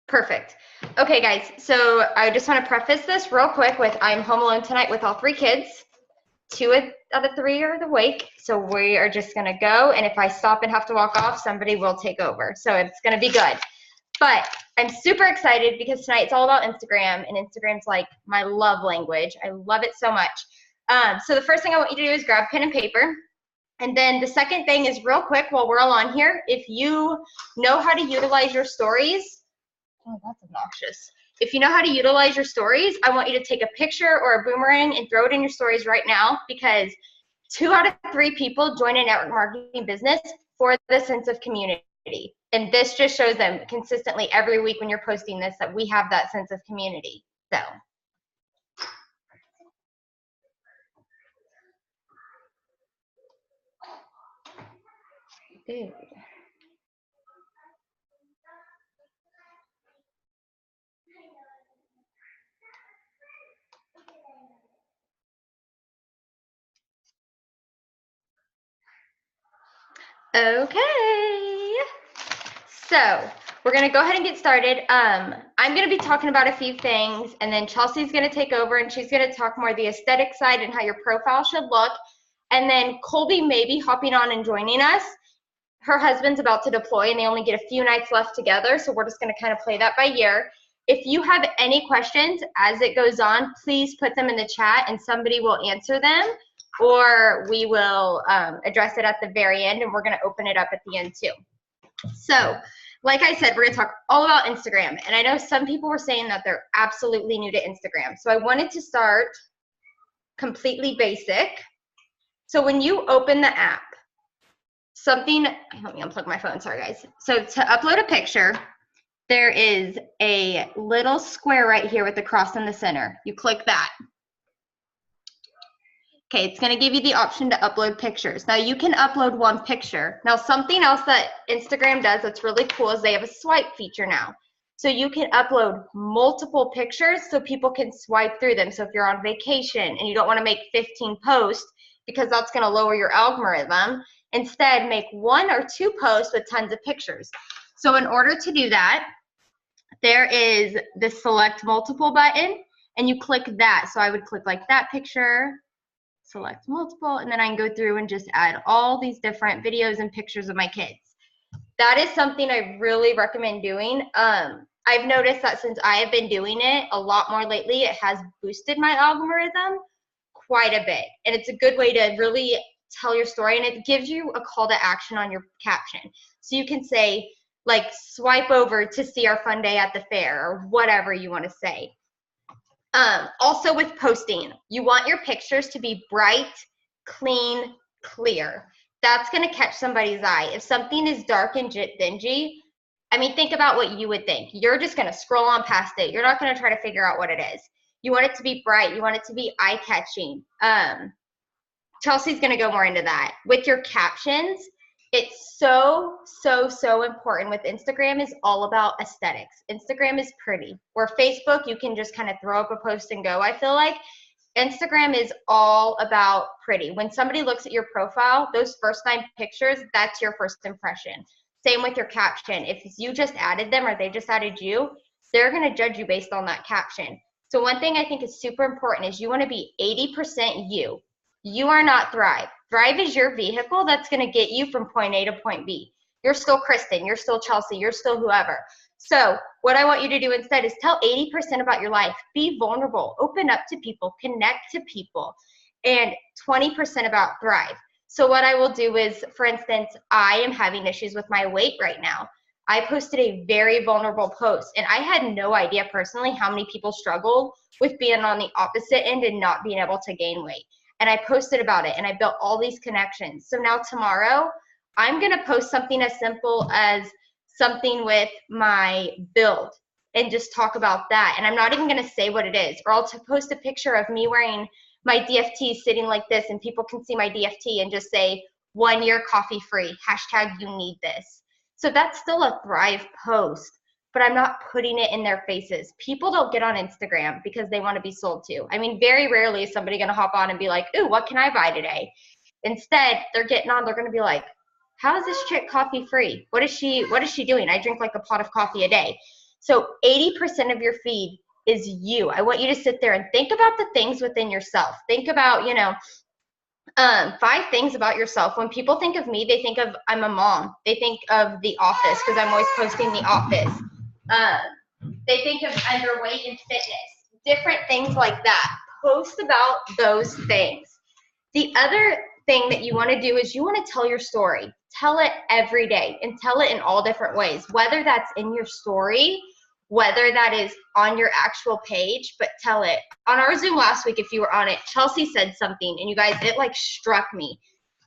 Perfect. Okay, guys, so I just want to preface this real quick with I'm home alone tonight with all 3 kids. 2 out of 3 are awake, so we are just going to go, and if I stop and have to walk off, somebody will take over. So it's going to be good. But I'm super excited because tonight it's all about Instagram, and Instagram's like my love language. I love it so much. So the first thing I want you to do is grab pen and paper. And then the second thing is real quick while we're all on here, if you know how to utilize your stories, oh, that's obnoxious. If you know how to utilize your stories, I want you to take a picture or a boomerang and throw it in your stories right now, because 2 out of 3 people join a network marketing business for the sense of community. And this just shows them consistently every week when you're posting this that we have that sense of community. So. Dude. Okay, so we're gonna go ahead and get started. I'm gonna be talking about a few things, and then Chelsea's gonna take over, and she's gonna talk more the aesthetic side and how your profile should look. And then Colby may be hopping on and joining us. Her husband's about to deploy, and they only get a few nights left together, so we're just gonna kind of play that by ear. If you have any questions as it goes on, please put them in the chat, and somebody will answer them, or we will address it at the very end, and we're going to open it up at the end too. So, like I said, we're going to talk all about Instagram, and I know some people were saying that they're absolutely new to Instagram. So I wanted to start completely basic. So when you open the app, let me unplug my phone, sorry guys. So to upload a picture, there is a little square right here with the cross in the center. You click that. Okay, it's going to give you the option to upload pictures. Now, you can upload 1 picture. Now, something else that Instagram does that's really cool is they have a swipe feature now. So you can upload multiple pictures so people can swipe through them. So if you're on vacation and you don't want to make 15 posts because that's going to lower your algorithm, instead make 1 or 2 posts with tons of pictures. So in order to do that, there is the select multiple button, and you click that. So I would click like that picture, select multiple, and then I can go through and just add all these different videos and pictures of my kids. That is something I really recommend doing. I've noticed that since I have been doing it a lot more lately, it has boosted my algorithm quite a bit. And it's a good way to really tell your story, and it gives you a call to action on your caption. So you can say, like, swipe over to see our fun day at the fair, or whatever you want to say. Also with posting, you want your pictures to be bright, clean, clear. That's going to catch somebody's eye. If something is dark and dingy, I mean, think about what you would think. You're just going to scroll on past it. You're not going to try to figure out what it is. You want it to be bright. You want it to be eye-catching. Chelsea's going to go more into that. With your captions, it's so important with Instagram is all about aesthetics. Instagram is pretty. Where Facebook, you can just kind of throw up a post and go, I feel like. Instagram is all about pretty. When somebody looks at your profile, those first 9 pictures, that's your first impression. Same with your caption. If you just added them or they just added you, they're going to judge you based on that caption. So one thing I think is super important is you want to be 80% you. You are not Thrive. Thrive is your vehicle that's going to get you from point A to point B. You're still Kristen. You're still Chelsea. You're still whoever. So what I want you to do instead is tell 80% about your life. Be vulnerable. Open up to people. Connect to people. And 20% about Thrive. So what I will do is, for instance, I am having issues with my weight right now. I posted a very vulnerable post, and I had no idea personally how many people struggle with being on the opposite end and not being able to gain weight. And I posted about it, and I built all these connections. So now tomorrow, I'm going to post something as simple as something with my build and just talk about that. And I'm not even going to say what it is. Or I'll post a picture of me wearing my DFT sitting like this, and people can see my DFT and just say, 1 year coffee free, hashtag you need this. So that's still a Thrive post, but I'm not putting it in their faces. People don't get on Instagram because they want to be sold to. I mean, very rarely is somebody going to hop on and be like, ooh, what can I buy today? Instead, they're getting on, they're going to be like, how is this chick coffee free? What is she doing? I drink like a pot of coffee a day. So 80% of your feed is you. I want you to sit there and think about the things within yourself. Think about, 5 things about yourself. When people think of me, they think of I'm a mom. They think of The Office because I'm always posting The Office. They think of underweight and fitness, different things like that. Post about those things. The other thing that you want to do is you want to tell your story. Tell it every day and tell it in all different ways, whether that's in your story, whether that is on your actual page, but tell it. On our Zoom last week, if you were on it, Chelsea said something, and you guys, it like struck me.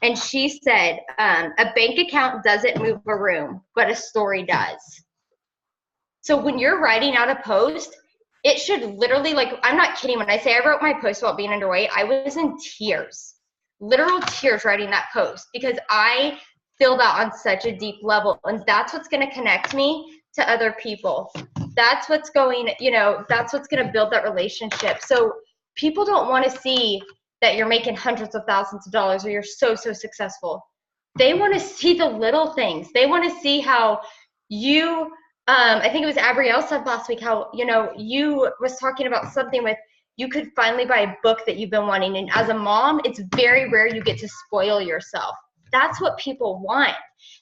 And she said, a bank account doesn't move a room, but a story does. So when you're writing out a post, it should literally, like, I'm not kidding. When I say I wrote my post about being underweight, I was in tears, literal tears writing that post because I feel that on such a deep level. And that's what's going to connect me to other people. That's what's going, that's what's going to build that relationship. So people don't want to see that you're making hundreds of thousands of dollars or you're so successful. They want to see the little things. They want to see how you, I think it was Abrielle said last week how, you was talking about something with you could finally buy a book that you've been wanting. And as a mom, it's very rare you get to spoil yourself. That's what people want.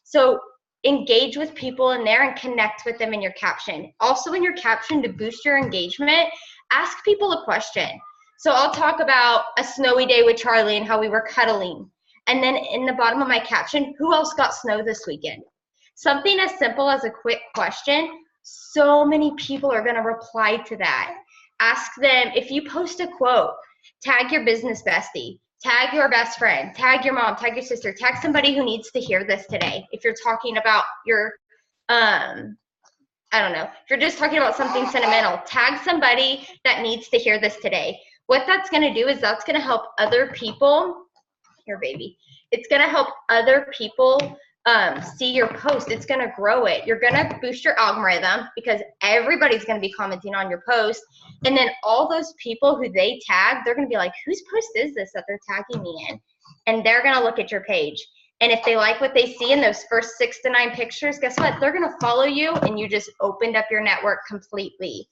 So engage with people in there and connect with them in your caption. Also in your caption, to boost your engagement, ask people a question. So I'll talk about a snowy day with Charlie and how we were cuddling. And then in the bottom of my caption, who else got snow this weekend? Something as simple as a quick question. So many people are going to reply to that. Ask them, if you post a quote, tag your business bestie. Tag your best friend, tag your mom, tag your sister, tag somebody who needs to hear this today. If you're talking about your, I don't know, if you're just talking about something sentimental, tag somebody that needs to hear this today. What that's going to do is that's going to help other people, here baby, it's going to help other people see your post. It's going to grow it. You're going to boost your algorithm because everybody's going to be commenting on your post. And then all those people who they tag, they're going to be like, whose post is this that they're tagging me in? And they're going to look at your page. And if they like what they see in those first 6 to 9 pictures, guess what? They're going to follow you and you just opened up your network completely.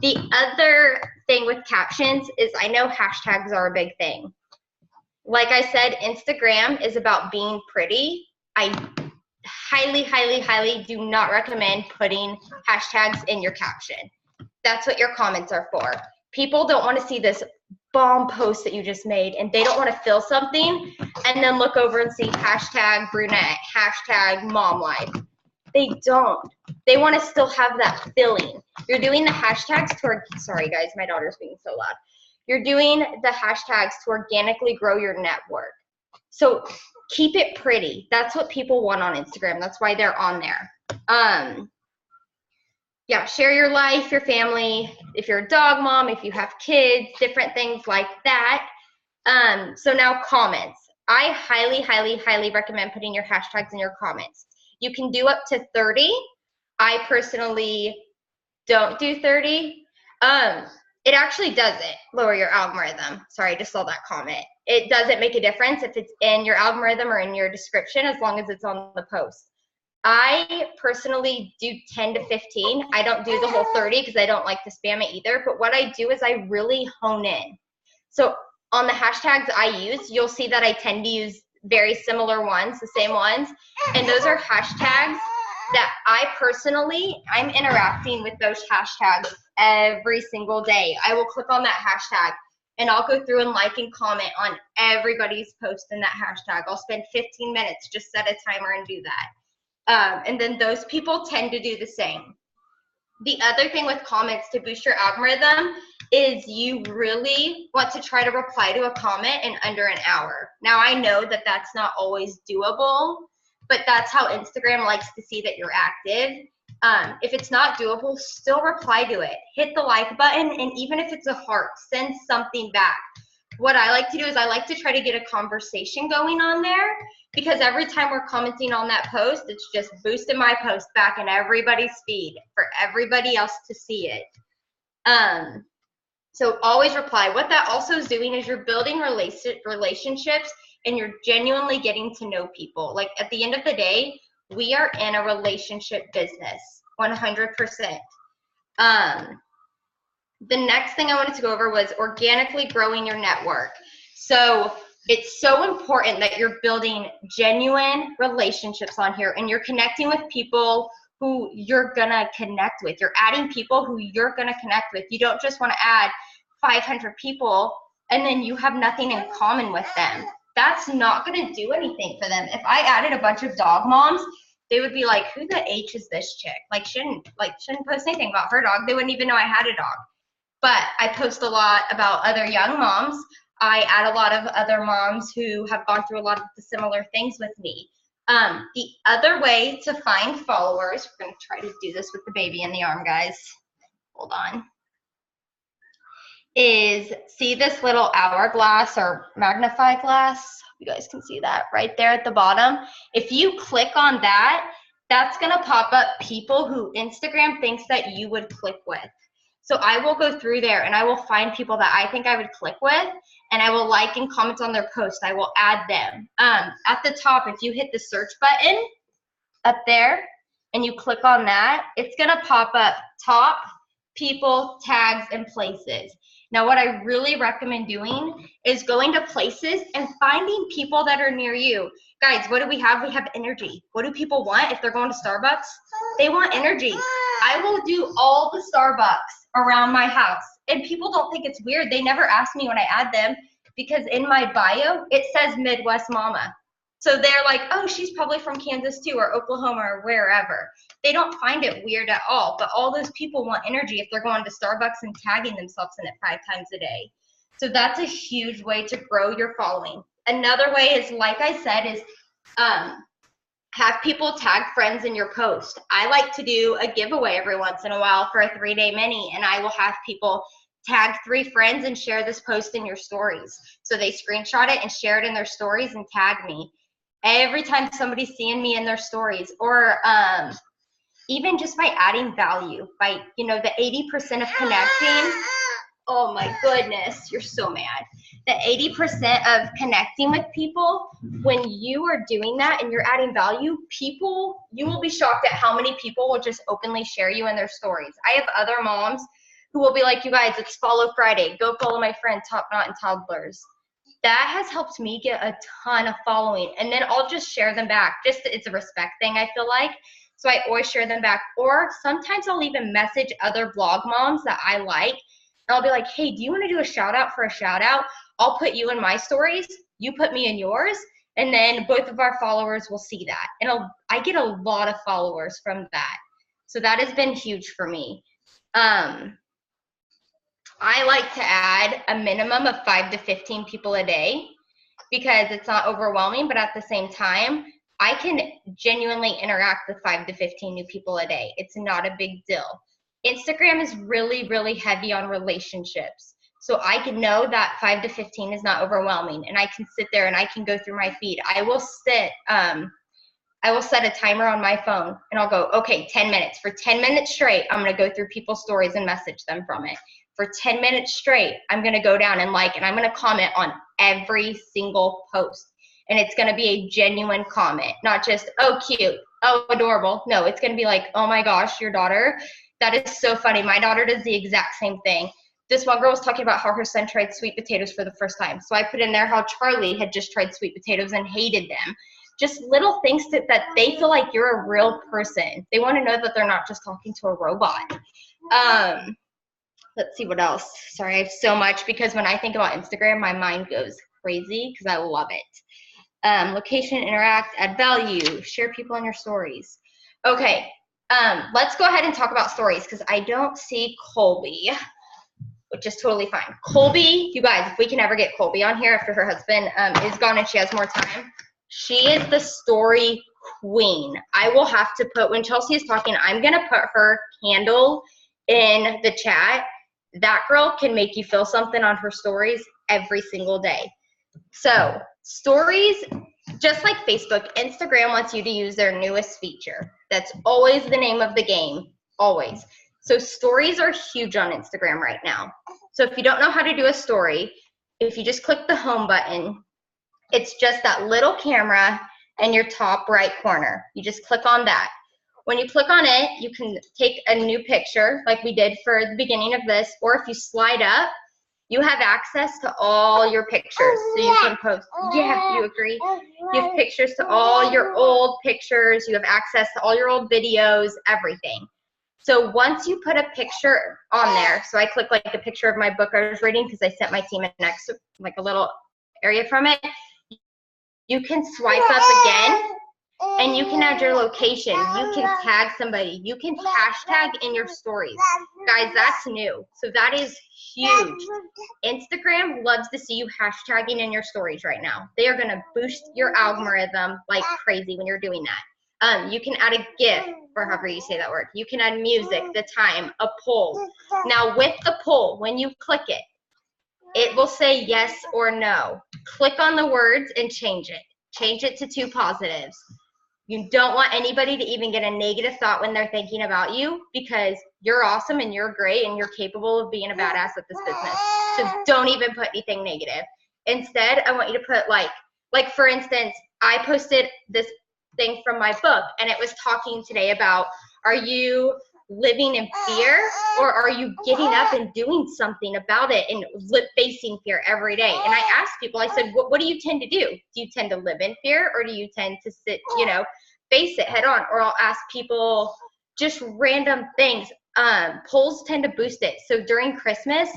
The other thing with captions is I know hashtags are a big thing. Like I said, Instagram is about being pretty. I highly do not recommend putting hashtags in your caption. That's what your comments are for. People don't want to see this bomb post that you just made and they don't want to feel something and then look over and see hashtag brunette, hashtag mom life. They don't. They want to still have that feeling. You're doing the hashtags to, sorry guys, my daughter's being so loud. You're doing the hashtags to organically grow your network. So keep it pretty. That's what people want on Instagram. That's why they're on there. Yeah, share your life, your family, if you're a dog mom, if you have kids, different things like that. So now comments. I highly recommend putting your hashtags in your comments. You can do up to 30. I personally don't do 30. It actually doesn't lower your algorithm. Sorry, I just saw that comment. It doesn't make a difference if it's in your algorithm or in your description as long as it's on the post. I personally do 10 to 15. I don't do the whole 30 because I don't like to spam it either. But what I do is I really hone in. So on the hashtags I use, you'll see that I tend to use very similar ones, the same ones. And those are hashtags that I'm interacting with those hashtags every single day. I will click on that hashtag and I'll go through and like and comment on everybody's post in that hashtag. I'll spend 15 minutes, just set a timer and do that. And then those people tend to do the same. The other thing with comments to boost your algorithm is you really want to try to reply to a comment in under an hour. Now I know that that's not always doable, but that's how Instagram likes to see that you're active. If it's not doable, still reply to it. Hit the like button, and even if it's a heart, send something back. What I like to do is I like to try to get a conversation going on there, because every time we're commenting on that post, it's just boosting my post back in everybody's feed for everybody else to see it. So always reply. What that also is doing is you're building relationships and you're genuinely getting to know people. Like at the end of the day, we are in a relationship business, 100%. The next thing I wanted to go over was organically growing your network. So it's so important that you're building genuine relationships on here, and you're connecting with people who you're gonna connect with. You're adding people who you're gonna connect with. You don't just want to add 500 people and then you have nothing in common with them. That's not gonna do anything for them. If I added a bunch of dog moms, they would be like, who the H is this chick? Like shouldn't post anything about her dog. They wouldn't even know I had a dog. But I post a lot about other young moms. I add a lot of other moms who have gone through a lot of the similar things with me. The other way to find followers, we're going to try to do this with the baby in the arm, guys. Hold on. Is see this little hourglass or magnify glass? You guys can see that right there at the bottom. If you click on that, that's going to pop up people who Instagram thinks that you would click with. So I will go through there and I will find people that I think I would click with, and I will like and comment on their post. I will add them. At the top, if you hit the search button up there and you click on that, it's gonna pop up top, people, tags, and places. Now what I really recommend doing is going to places and finding people that are near you. Guys, what do we have? We have energy. What do people want if they're going to Starbucks? They want energy. I will do all the Starbucks around my house, and people don't think it's weird. They never ask me when I add them, because in my bio it says Midwest Mama, so they're like, oh, she's probably from Kansas too, or Oklahoma, or wherever. They don't find it weird at all. But all those people want energy if they're going to Starbucks and tagging themselves in it 5 times a day. So that's a huge way to grow your following. Another way is, like I said, is have people tag friends in your post. I like to do a giveaway every once in a while for a 3-day mini, and I will have people tag 3 friends and share this post in your stories. So they screenshot it and share it in their stories and tag me. Every time somebody's seeing me in their stories, or even just by adding value, by, you know, the 80% of connecting. Oh my goodness, you're so mad. The 80% of connecting with people, when you are doing that and you're adding value, people, you will be shocked at how many people will just openly share you in their stories. I have other moms who will be like, you guys, it's Follow Friday. Go follow my friend Top Knot and Toddlers. That has helped me get a ton of following. And then I'll just share them back. Just, it's a respect thing, I feel like. So I always share them back. Or sometimes I'll even message other vlog moms that I like. And I'll be like, hey, do you want to do a shout out for a shout out? I'll put you in my stories. You put me in yours. And then both of our followers will see that. And I get a lot of followers from that. So that has been huge for me. I like to add a minimum of 5 to 15 people a day, because it's not overwhelming, but at the same time, I can genuinely interact with 5 to 15 new people a day. It's not a big deal. Instagram is really, really heavy on relationships. So I can know that 5 to 15 is not overwhelming, and I can sit there and I can go through my feed. I will set a timer on my phone, and I'll go, okay, 10 minutes. For 10 minutes straight, I'm gonna go through people's stories and message them from it. For 10 minutes straight, I'm gonna go down and like, and I'm gonna comment on every single post. And it's gonna be a genuine comment, not just, oh, cute, oh, adorable. No, it's gonna be like, oh my gosh, your daughter, that is so funny. My daughter does the exact same thing. This one girl was talking about how her son tried sweet potatoes for the first time. So I put in there how Charlie had just tried sweet potatoes and hated them. Just little things that they feel like you're a real person. They wanna know that they're not just talking to a robot. Let's see what else. Sorry, I have so much, because when I think about Instagram, my mind goes crazy because I love it. Location, interact, add value, share people in your stories. Okay, let's go ahead and talk about stories, because I don't see Colby, which is totally fine. Colby, you guys, if we can ever get Colby on here after her husband is gone and she has more time, she is the story queen. I will have to put, when Chelsea is talking, I'm going to put her handle in the chat. That girl can make you feel something on her stories every single day. So stories, just like Facebook, Instagram wants you to use their newest feature. That's always the name of the game, always. So stories are huge on Instagram right now. So if you don't know how to do a story, if you just click the home button, it's just that little camera in your top right corner. You just click on that. When you click on it, you can take a new picture like we did for the beginning of this, or if you slide up, you have access to all your pictures. So you can post, yeah, you agree? You have pictures to all your old pictures. You have access to all your old videos, everything. So once you put a picture on there, so I click like a picture of my book I was reading because I sent my team next, like a little area from it. You can swipe up again and you can add your location. You can tag somebody. You can hashtag in your stories. Guys, that's new. So that is huge. Instagram loves to see you hashtagging in your stories right now. They are going to boost your algorithm like crazy when you're doing that. You can add a GIF, or however you say that word. You can add music, the time, a poll. Now with the poll, when you click it, it will say yes or no. Click on the words and change it. Change it to 2 positives. You don't want anybody to even get a negative thought when they're thinking about you, because you're awesome and you're great and you're capable of being a badass at this business. So don't even put anything negative. Instead, I want you to put like for instance, I posted this thing from my book and it was talking today about, are you living in fear, or are you getting up and doing something about it and facing fear every day? And I asked people, I said, what do you tend to do? Do you tend to live in fear, or do you tend to sit, face it head on? Or I'll ask people just random things. Polls tend to boost it. So during Christmas,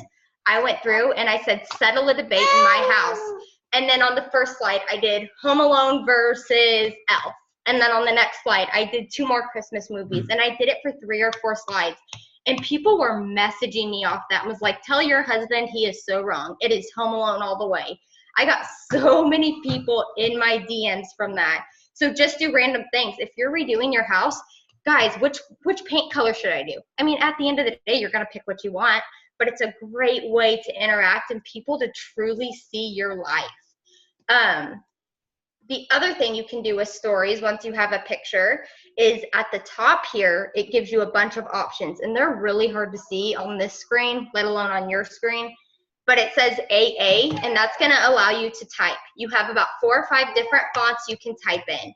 I went through and I said, settle a debate in my house. And then on the first slide, I did Home Alone versus Elf. And then on the next slide, I did 2 more Christmas movies. And I did it for 3 or 4 slides. And people were messaging me off that and was like, tell your husband he is so wrong. It is Home Alone all the way. I got so many people in my DMs from that. So just do random things. If you're redoing your house, guys, which paint color should I do? I mean, at the end of the day, you're going to pick what you want. But it's a great way to interact and people to truly see your life. The other thing you can do with stories once you have a picture is at the top here, it gives you a bunch of options, and they're really hard to see on this screen, let alone on your screen. But it says AA, and that's going to allow you to type. You have about 4 or 5 different fonts you can type in.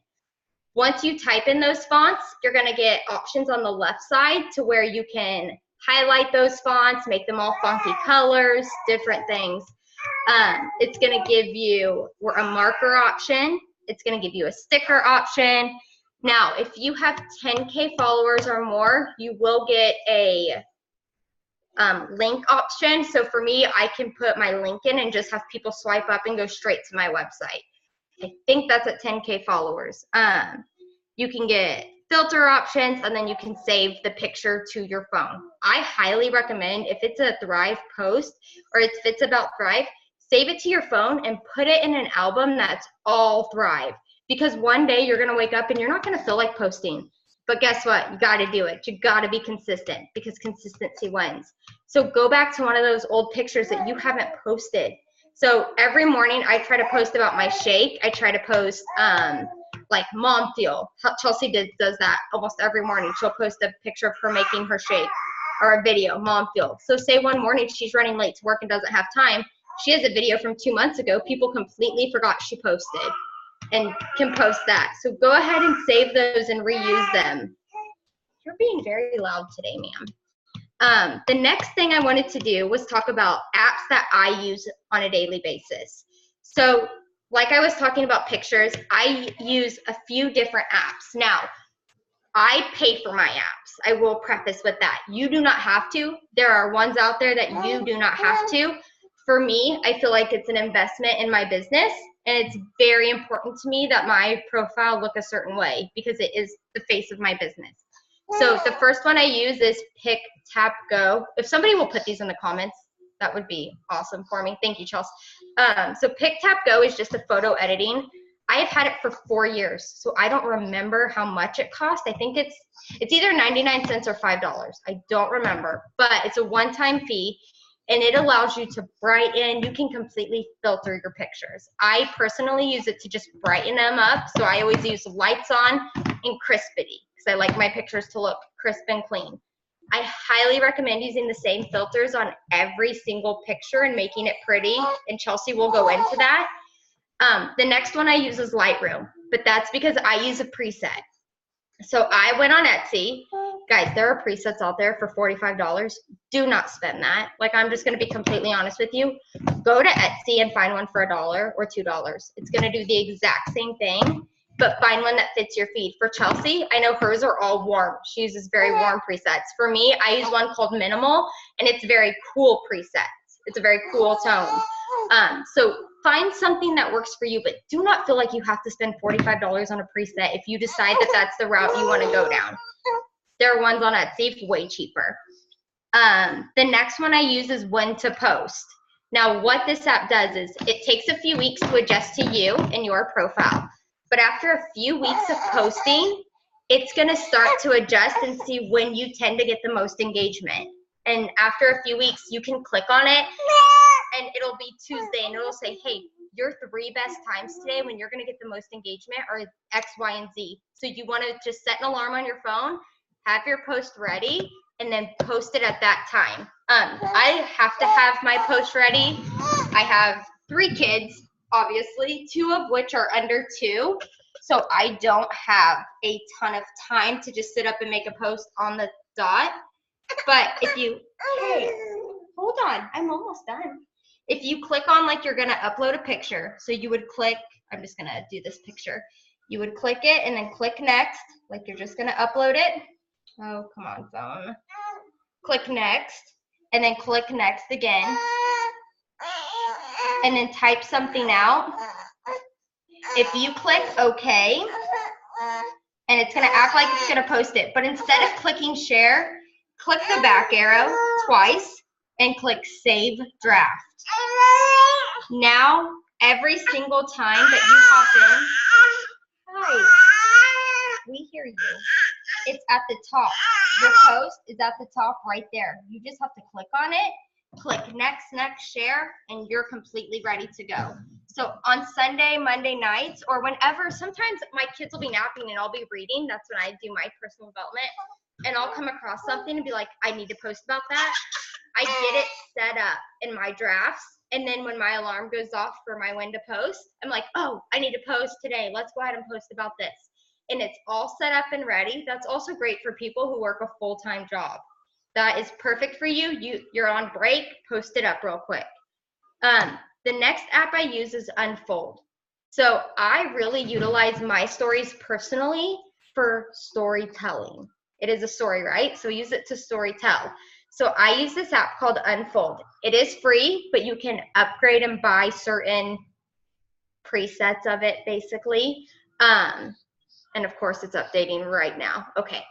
Once you type in those fonts, you're going to get options on the left side to where you can highlight those fonts, make them all funky colors, different things. It's going to give you a marker option. It's going to give you a sticker option. Now, if you have 10K followers or more, you will get a link option. So for me, I can put my link in and just have people swipe up and go straight to my website. I think that's at 10K followers. You can get filter options, and then you can save the picture to your phone. I highly recommend, if it's a Thrive post or if it's about Thrive, save it to your phone and put it in an album that's all Thrive. Because one day you're going to wake up and you're not going to feel like posting. But guess what? You got to do it. You got to be consistent, because consistency wins. So go back to one of those old pictures that you haven't posted. So every morning I try to post about my shake. I try to post like mom feel. Chelsea does that almost every morning. She'll post a picture of her making her shake or a video, mom feel. So say one morning she's running late to work and doesn't have time. She has a video from 2 months ago. People completely forgot she posted and can post that. So go ahead and save those and reuse them. You're being very loud today, ma'am. The next thing I wanted to do was talk about apps that I use on a daily basis. So like I was talking about pictures, I use a few different apps. Now, I pay for my apps. I will preface with that. You do not have to. There are ones out there that you do not have to. For me, I feel like it's an investment in my business, and it's very important to me that my profile look a certain way because it is the face of my business. So the first one I use is Pick Tap Go. If somebody will put these in the comments, that would be awesome for me. Thank you, Chelsea. So Pick Tap Go is just a photo editing. I have had it for 4 years, so I don't remember how much it cost. I think it's either 99 cents or $5. I don't remember, but it's a one-time fee, and it allows you to brighten. You can completely filter your pictures. I personally use it to just brighten them up, so I always use lights on and crispity because I like my pictures to look crisp and clean. I highly recommend using the same filters on every single picture and making it pretty, and Chelsea will go into that. The next one I use is Lightroom, but that's because I use a preset. So I went on Etsy. Guys, there are presets out there for $45. Do not spend that. Like, I'm just going to be completely honest with you. Go to Etsy and find one for $1 or $2. It's going to do the exact same thing, but find one that fits your feed. For Chelsea, I know hers are all warm. She uses very warm presets. For me, I use one called Minimal, and it's very cool presets. It's a very cool tone. So find something that works for you, but do not feel like you have to spend $45 on a preset if you decide that that's the route you want to go down. There are ones on Etsy way cheaper. The next one I use is When to Post. Now, what this app does is it takes a few weeks to adjust to you and your profile. But after a few weeks of posting, it's going to start to adjust and see when you tend to get the most engagement. And after a few weeks, you can click on it, and it'll be Tuesday, and it'll say, hey, your 3 best times today when you're going to get the most engagement are X, Y, and Z. So you want to just set an alarm on your phone, have your post ready, and then post it at that time. I have to have my post ready. I have 3 kids, obviously, 2 of which are under 2. So I don't have a ton of time to just sit up and make a post on the dot. But if you, hey, hold on, I'm almost done. If you click on, like, you're gonna upload a picture, so you would click, I'm just gonna do this picture. You would click it and then click next, like you're just gonna upload it. Oh, come on, phone. Click next, and then click next again. And then type something out. If you click OK, and it's gonna act like it's gonna post it, but instead of clicking share, click the back arrow twice and click Save Draft. Now, every single time that you hop in, hi, we hear you. It's at the top. Your post is at the top right there. You just have to click on it, click next, share, and you're completely ready to go. So on Sunday, Monday nights, or whenever, sometimes my kids will be napping and I'll be reading. That's when I do my personal development. And I'll come across something and be like, I need to post about that. I get it set up in my drafts. And then when my alarm goes off for my when to post, I'm like, oh, I need to post today. Let's go ahead and post about this. And it's all set up and ready. That's also great for people who work a full-time job. That is perfect for you. You're on break, post it up real quick. The next app I use is Unfold. So I really utilize my stories personally for storytelling. It is a story, right? So use it to storytell. So I use this app called Unfold. It is free, but you can upgrade and buy certain presets of it, basically. And of course, it's updating right now. Okay.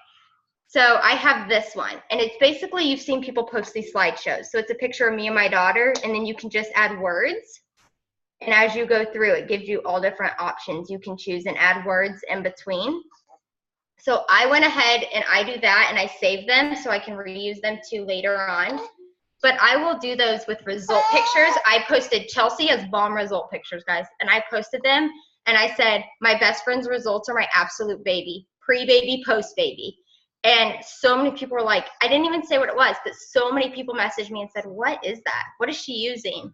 So I have this one, and it's basically, you've seen people post these slideshows. So it's a picture of me and my daughter, and then you can just add words. And as you go through, it gives you all different options. You can choose and add words in between. So I went ahead and I do that, and I save them so I can reuse them too later on. But I will do those with result pictures. I posted, Chelsea has bomb result pictures, guys, and I posted them, and I said, my best friend's results are my absolute baby, pre-baby, post-baby. And so many people were like, I didn't even say what it was, but so many people messaged me and said, what is that? What is she using?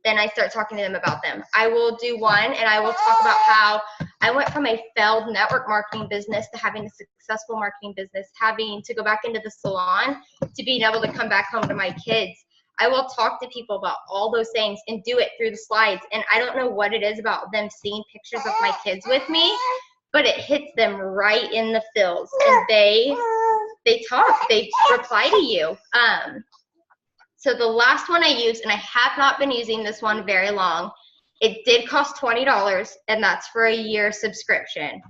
Then I start talking to them about them. I will do one, and I will talk about how I went from a failed network marketing business to having a successful marketing business, having to go back into the salon, to being able to come back home to my kids. I will talk to people about all those things and do it through the slides. And I don't know what it is about them seeing pictures of my kids with me, but it hits them right in the feels, and they talk, they reply to you. So the last one I used, and I have not been using this one very long, it did cost $20, and that's for a year subscription.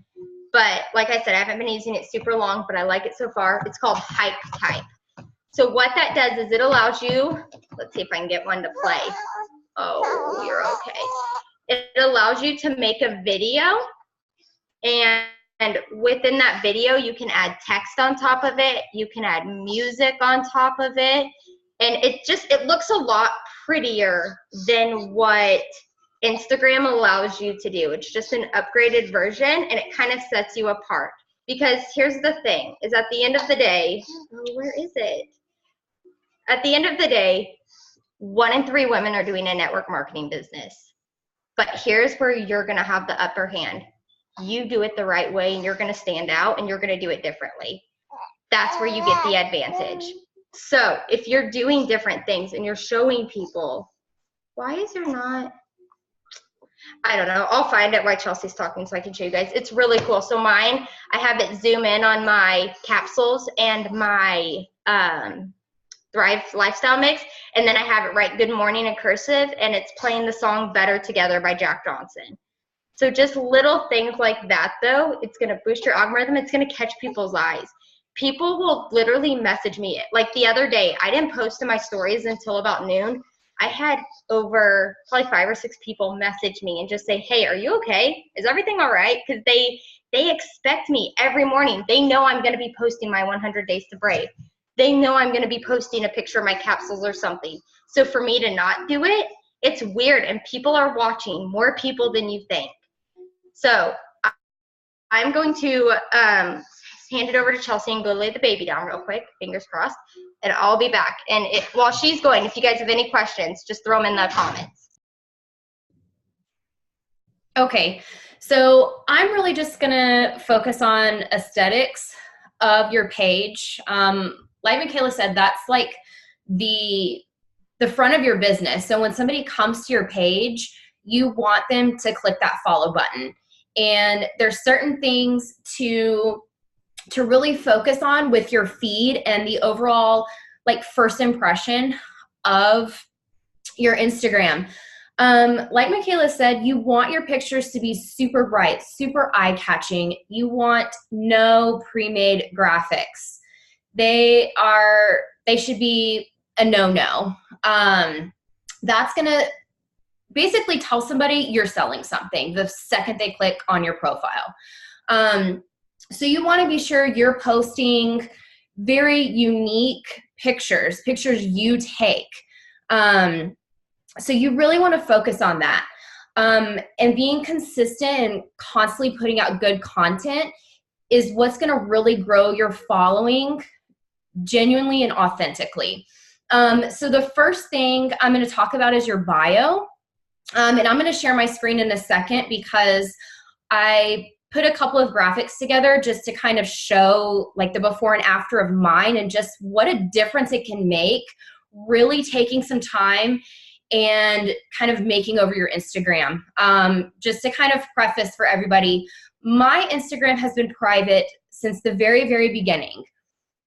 But like I said, I haven't been using it super long, but I like it so far. It's called HypeType. So what that does is it allows you, let's see if I can get one to play. Oh, you're okay. It allows you to make a video, and within that video, you can add text on top of it. You can add music on top of it. And it looks a lot prettier than what Instagram allows you to do. It's just an upgraded version, and it kind of sets you apart. Because here's the thing, is at the end of the day, oh, where is it? At the end of the day, 1 in 3 women are doing a network marketing business. But here's where you're gonna have the upper hand. you do it the right way and you're going to stand out and you're going to do it differently. That's where you get the advantage. So if you're doing different things and you're showing people, why is there not, I don't know, I'll find out why Chelsea's talking so I can show you guys. It's really cool. So mine, I have it zoom in on my capsules and my Thrive Lifestyle Mix, and then I have it write good morning in cursive, and it's playing the song Better Together by Jack Johnson. So just little things like that, though, it's going to boost your algorithm. It's going to catch people's eyes. People will literally message me. Like the other day, I didn't post in my stories until about noon. I had over probably 5 or 6 people message me and just say, hey, are you okay? Is everything all right? Because they expect me every morning. They know I'm going to be posting my 100 Days to Brave. They know I'm going to be posting a picture of my capsules or something. So for me to not do it, it's weird. And people are watching, more people than you think. So I'm going to hand it over to Chelsea and go lay the baby down real quick, fingers crossed, and I'll be back. And while she's going, if you guys have any questions, just throw them in the comments. Okay, so I'm really just gonna focus on aesthetics of your page. Like Michaela said, that's like the front of your business. So when somebody comes to your page, you want them to click that follow button. And there's certain things to really focus on with your feed and the overall like first impression of your Instagram. Like Michaela said, you want your pictures to be super bright, super eye-catching. You want no pre-made graphics. They should be a no-no. That's gonna basically tell somebody you're selling something the second they click on your profile. So you want to be sure you're posting very unique pictures you take. So you really want to focus on that. And being consistent and constantly putting out good content is what's going to really grow your following genuinely and authentically. So the first thing I'm going to talk about is your bio. And I'm going to share my screen in a second because I put a couple of graphics together just to kind of show like the before and after of mine and just what a difference it can make, really taking some time and kind of making over your Instagram. Just to kind of preface for everybody, my Instagram has been private since the very, very beginning.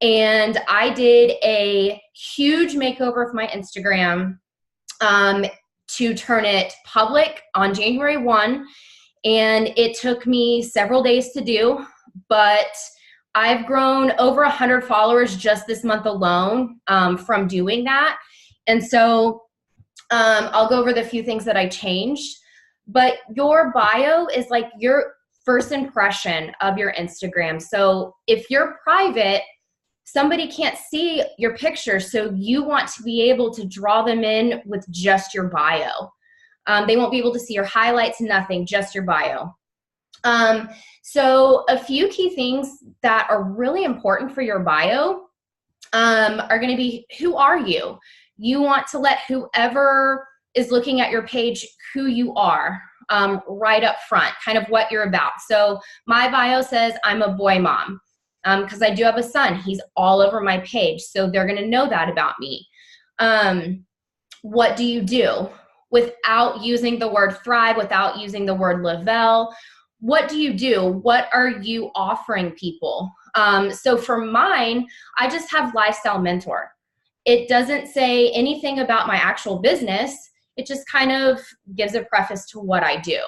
And I did a huge makeover of my Instagram to turn it public on January 1. And it took me several days to do, but I've grown over 100 followers just this month alone from doing that. And so I'll go over the few things that I changed. But your bio is like your first impression of your Instagram. So if you're private, somebody can't see your pictures, so you want to be able to draw them in with just your bio. They won't be able to see your highlights, nothing, just your bio. So a few key things that are really important for your bio are going to be, who are you? You want to let whoever is looking at your page who you are right up front, kind of what you're about. So my bio says I'm a boy mom because I do have a son. He's all over my page, so they're going to know that about me. What do you do? Without using the word thrive, without using the word Lavelle, what do you do? What are you offering people? So for mine, I just have Lifestyle Mentor. It doesn't say anything about my actual business. It just kind of gives a preface to what I do.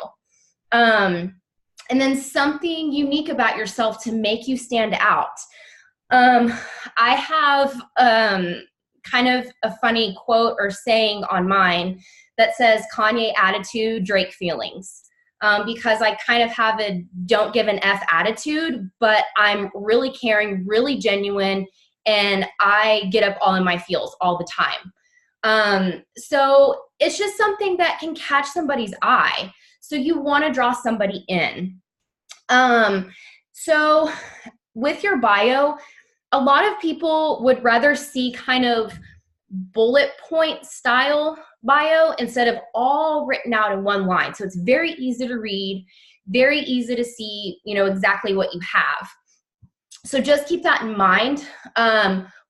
And then something unique about yourself to make you stand out. I have kind of a funny quote or saying on mine that says Kanye attitude, Drake feelings. Because I kind of have a don't give an F attitude, but I'm really caring, really genuine, and I get up all in my feels all the time. So it's just something that can catch somebody's eye. So you want to draw somebody in. So with your bio, a lot of people would rather see kind of bullet point style bio instead of all written out in one line. So it's very easy to read. very easy to see, exactly what you have. So just keep that in mind.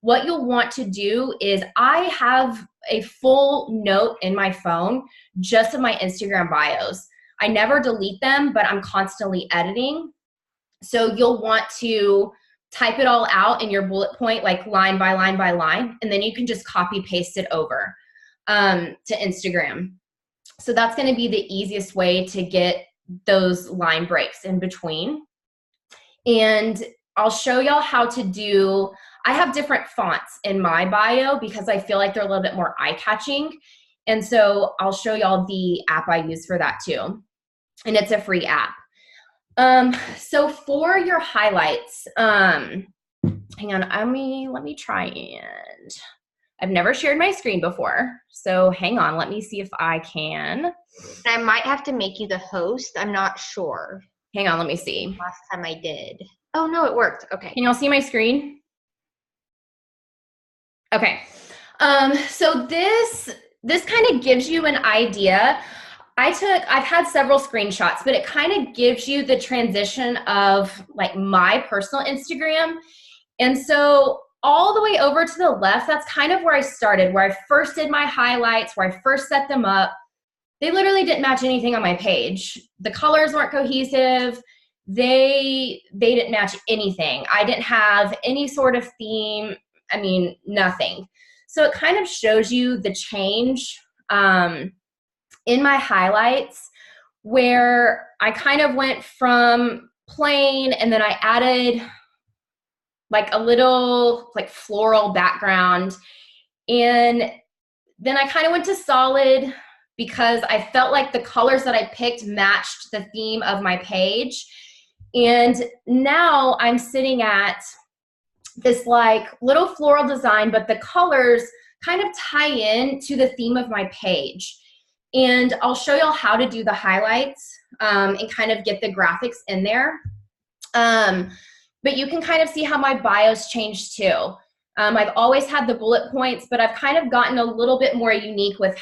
What you'll want to do is I have a full note in my phone just of my Instagram bios. I never delete them, but I'm constantly editing. So you'll want to type it all out in your bullet point, like line by line by line, and then you can just copy paste it over to Instagram. So that's going to be the easiest way to get those line breaks in between. And I'll show y'all how to do, I have different fonts in my bio because I feel like they're a little bit more eye-catching. And so I'll show y'all the app I use for that too. And it's a free app. So for your highlights, hang on, let me try, and I've never shared my screen before. So hang on, let me see if I can. I might have to make you the host. I'm not sure. Hang on, let me see. Last time I did. Oh no, it worked. Okay. Can y'all see my screen? Okay. So this kind of gives you an idea. I've had several screenshots, but it kind of gives you the transition of like my personal Instagram. And so all the way over to the left, that's kind of where I started, where I first did my highlights, where I first set them up. They literally didn't match anything on my page. The colors weren't cohesive. They didn't match anything. I didn't have any sort of theme. I mean, nothing. So it kind of shows you the change in my highlights, where I kind of went from plain and then I added like a little like floral background. And then I kind of went to solid because I felt like the colors that I picked matched the theme of my page. And now I'm sitting at this like little floral design, but the colors kind of tie in to the theme of my page. And I'll show y'all how to do the highlights and kind of get the graphics in there. But you can kind of see how my bios changed too. I've always had the bullet points, but I've kind of gotten a little bit more unique with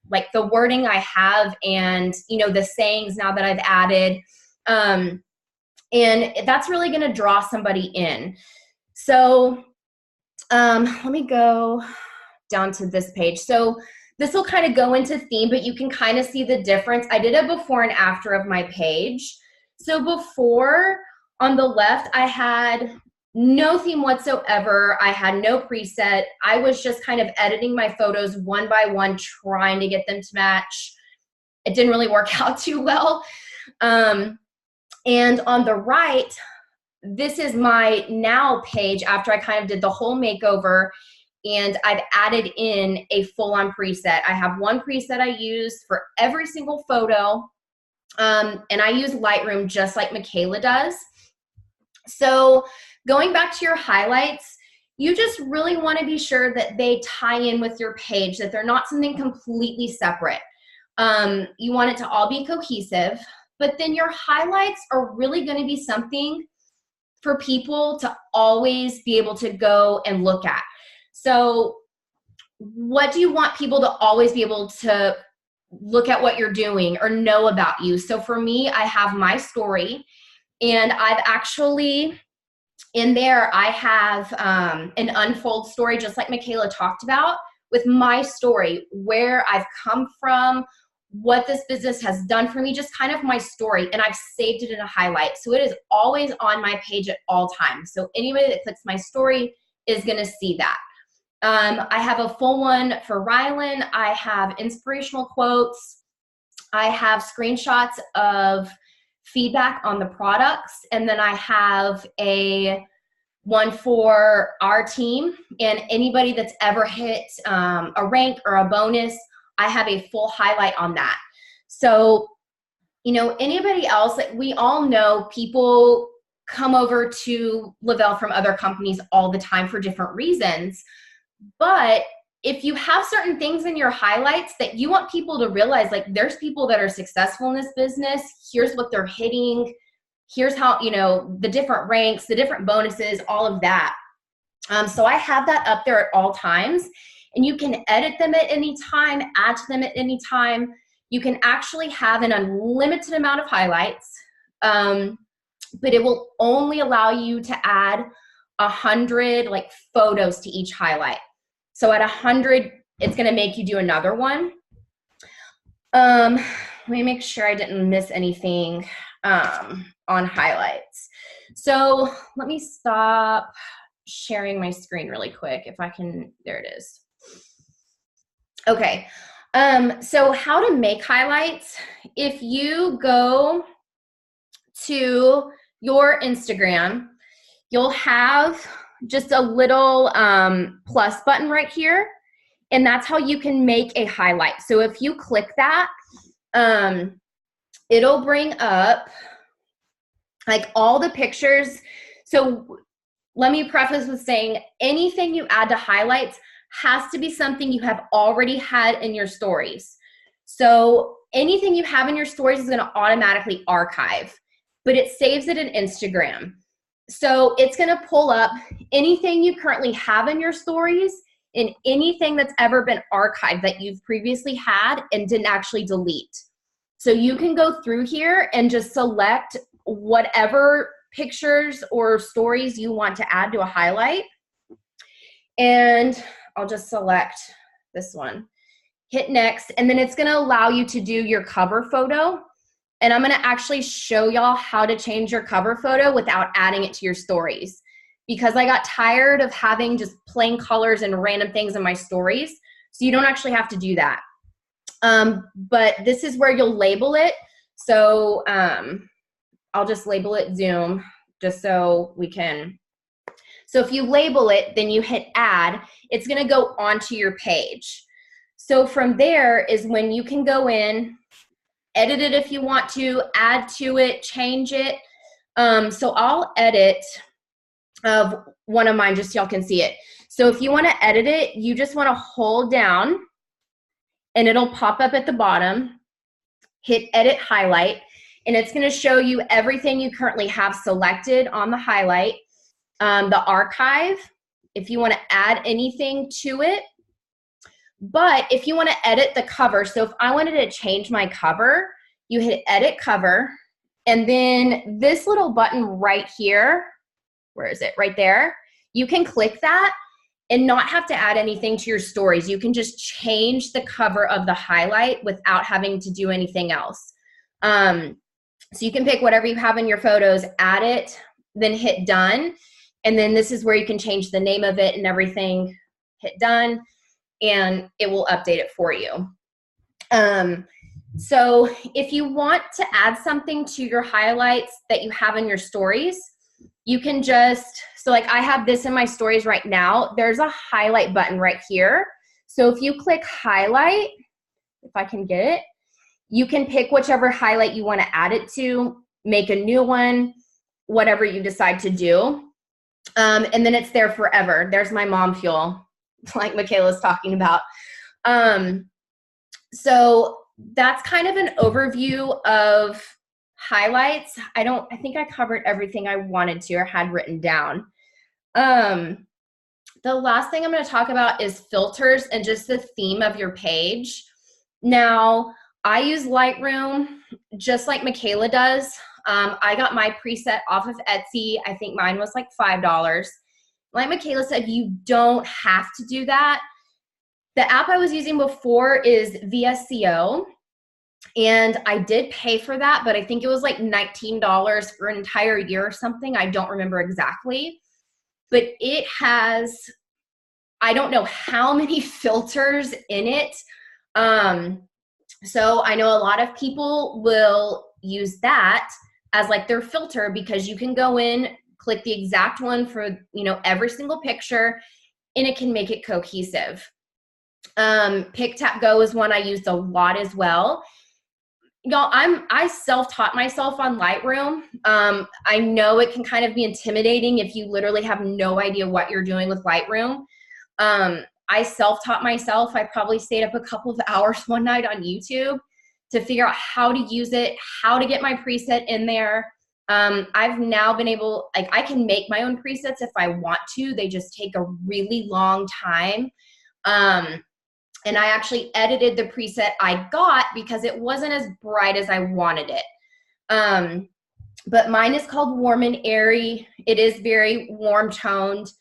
like the wording I have and, the sayings now that I've added. And that's really going to draw somebody in. So let me go down to this page. So this will kind of go into theme, but you can kind of see the difference. I did a before and after of my page. So before, on the left, I had no theme whatsoever. I had no preset. I was just kind of editing my photos one by one, trying to get them to match. It didn't really work out too well. And on the right, this is my now page after I kind of did the whole makeover, and I've added in a full-on preset. I have one preset I use for every single photo, and I use Lightroom just like Michaela does. So going back to your highlights, you just really want to be sure that they tie in with your page, that they're not something completely separate. You want it to all be cohesive, but then your highlights are really going to be something for people to always be able to go and look at. So what do you want people to always be able to look at what you're doing or know about you? So for me, I have my story, and I've actually, in there, I have an unfold story, just like Michaela talked about, with my story, where I've come from, what this business has done for me, just kind of my story, and I've saved it in a highlight. So it is always on my page at all times. So anybody that clicks my story is going to see that. I have a full one for Rylan. I have inspirational quotes. I have screenshots of feedback on the products. And then I have a one for our team and anybody that's ever hit a rank or a bonus. I have a full highlight on that. So, anybody else, like we all know people come over to Lavelle from other companies all the time for different reasons. But if you have certain things in your highlights that you want people to realize, like there's people that are successful in this business, here's what they're hitting, here's how, the different ranks, the different bonuses, all of that. So I have that up there at all times, and you can edit them at any time, add to them at any time. You can actually have an unlimited amount of highlights, but it will only allow you to add 100 like photos to each highlight. So at 100, it's going to make you do another one. Let me make sure I didn't miss anything on highlights. So let me stop sharing my screen really quick if I can. There it is. Okay. So how to make highlights. If you go to your Instagram, you'll have just a little plus button right here, and that's how you can make a highlight. So if you click that, it'll bring up like all the pictures. So let me preface with saying anything you add to highlights has to be something you have already had in your stories. So anything you have in your stories is going to automatically archive, but it saves it in Instagram. So it's going to pull up anything you currently have in your stories and anything that's ever been archived that you've previously had and didn't actually delete. So you can go through here and just select whatever pictures or stories you want to add to a highlight. And I'll just select this one. Hit next, and then it's going to allow you to do your cover photo. And I'm going to actually show y'all how to change your cover photo without adding it to your stories, because I got tired of having just plain colors and random things in my stories. So you don't actually have to do that. But this is where you'll label it. So I'll just label it Zoom just so we can. So if you label it, then you hit add, it's going to go onto your page. So from there is when you can go in, edit it if you want to, add to it, change it. So I'll edit of one of mine just so y'all can see it. So if you want to edit it, you just want to hold down and it'll pop up at the bottom, hit edit highlight, and it's going to show you everything you currently have selected on the highlight, the archive, if you want to add anything to it. But if you want to edit the cover, so if I wanted to change my cover, you hit edit cover, and then this little button right here, where is it? Right there. You can click that and not have to add anything to your stories. You can just change the cover of the highlight without having to do anything else. So you can pick whatever you have in your photos, add it, then hit done. And then this is where you can change the name of it and everything. Hit done, and it will update it for you. So if you want to add something to your highlights that you have in your stories, you can just, so like I have this in my stories right now, there's a highlight button right here. So if you click highlight, if I can get it, you can pick whichever highlight you want to add it to, make a new one, whatever you decide to do. And then it's there forever. There's my mom fuel, like Michaela's talking about. So that's kind of an overview of highlights. I think I covered everything I wanted to or had written down. The last thing I'm going to talk about is filters and just the theme of your page. Now, I use Lightroom just like Michaela does. I got my preset off of Etsy. I think mine was like $5. Like Michaela said, you don't have to do that. The app I was using before is VSCO, and I did pay for that, but I think it was like $19 for an entire year or something. I don't remember exactly, but it has, I don't know how many filters in it. So I know a lot of people will use that as like their filter, because you can go in, click the exact one for, you know, every single picture, and it can make it cohesive. PicTapGo is one I used a lot as well. Y'all, I self-taught myself on Lightroom. I know it can kind of be intimidating if you literally have no idea what you're doing with Lightroom. I self-taught myself. I probably stayed up a couple of hours one night on YouTube to figure out how to use it, how to get my preset in there. I've now been able, like, I can make my own presets if I want to. They just take a really long time. And I actually edited the preset I got because it wasn't as bright as I wanted it. But mine is called Warm and Airy. It is very warm toned.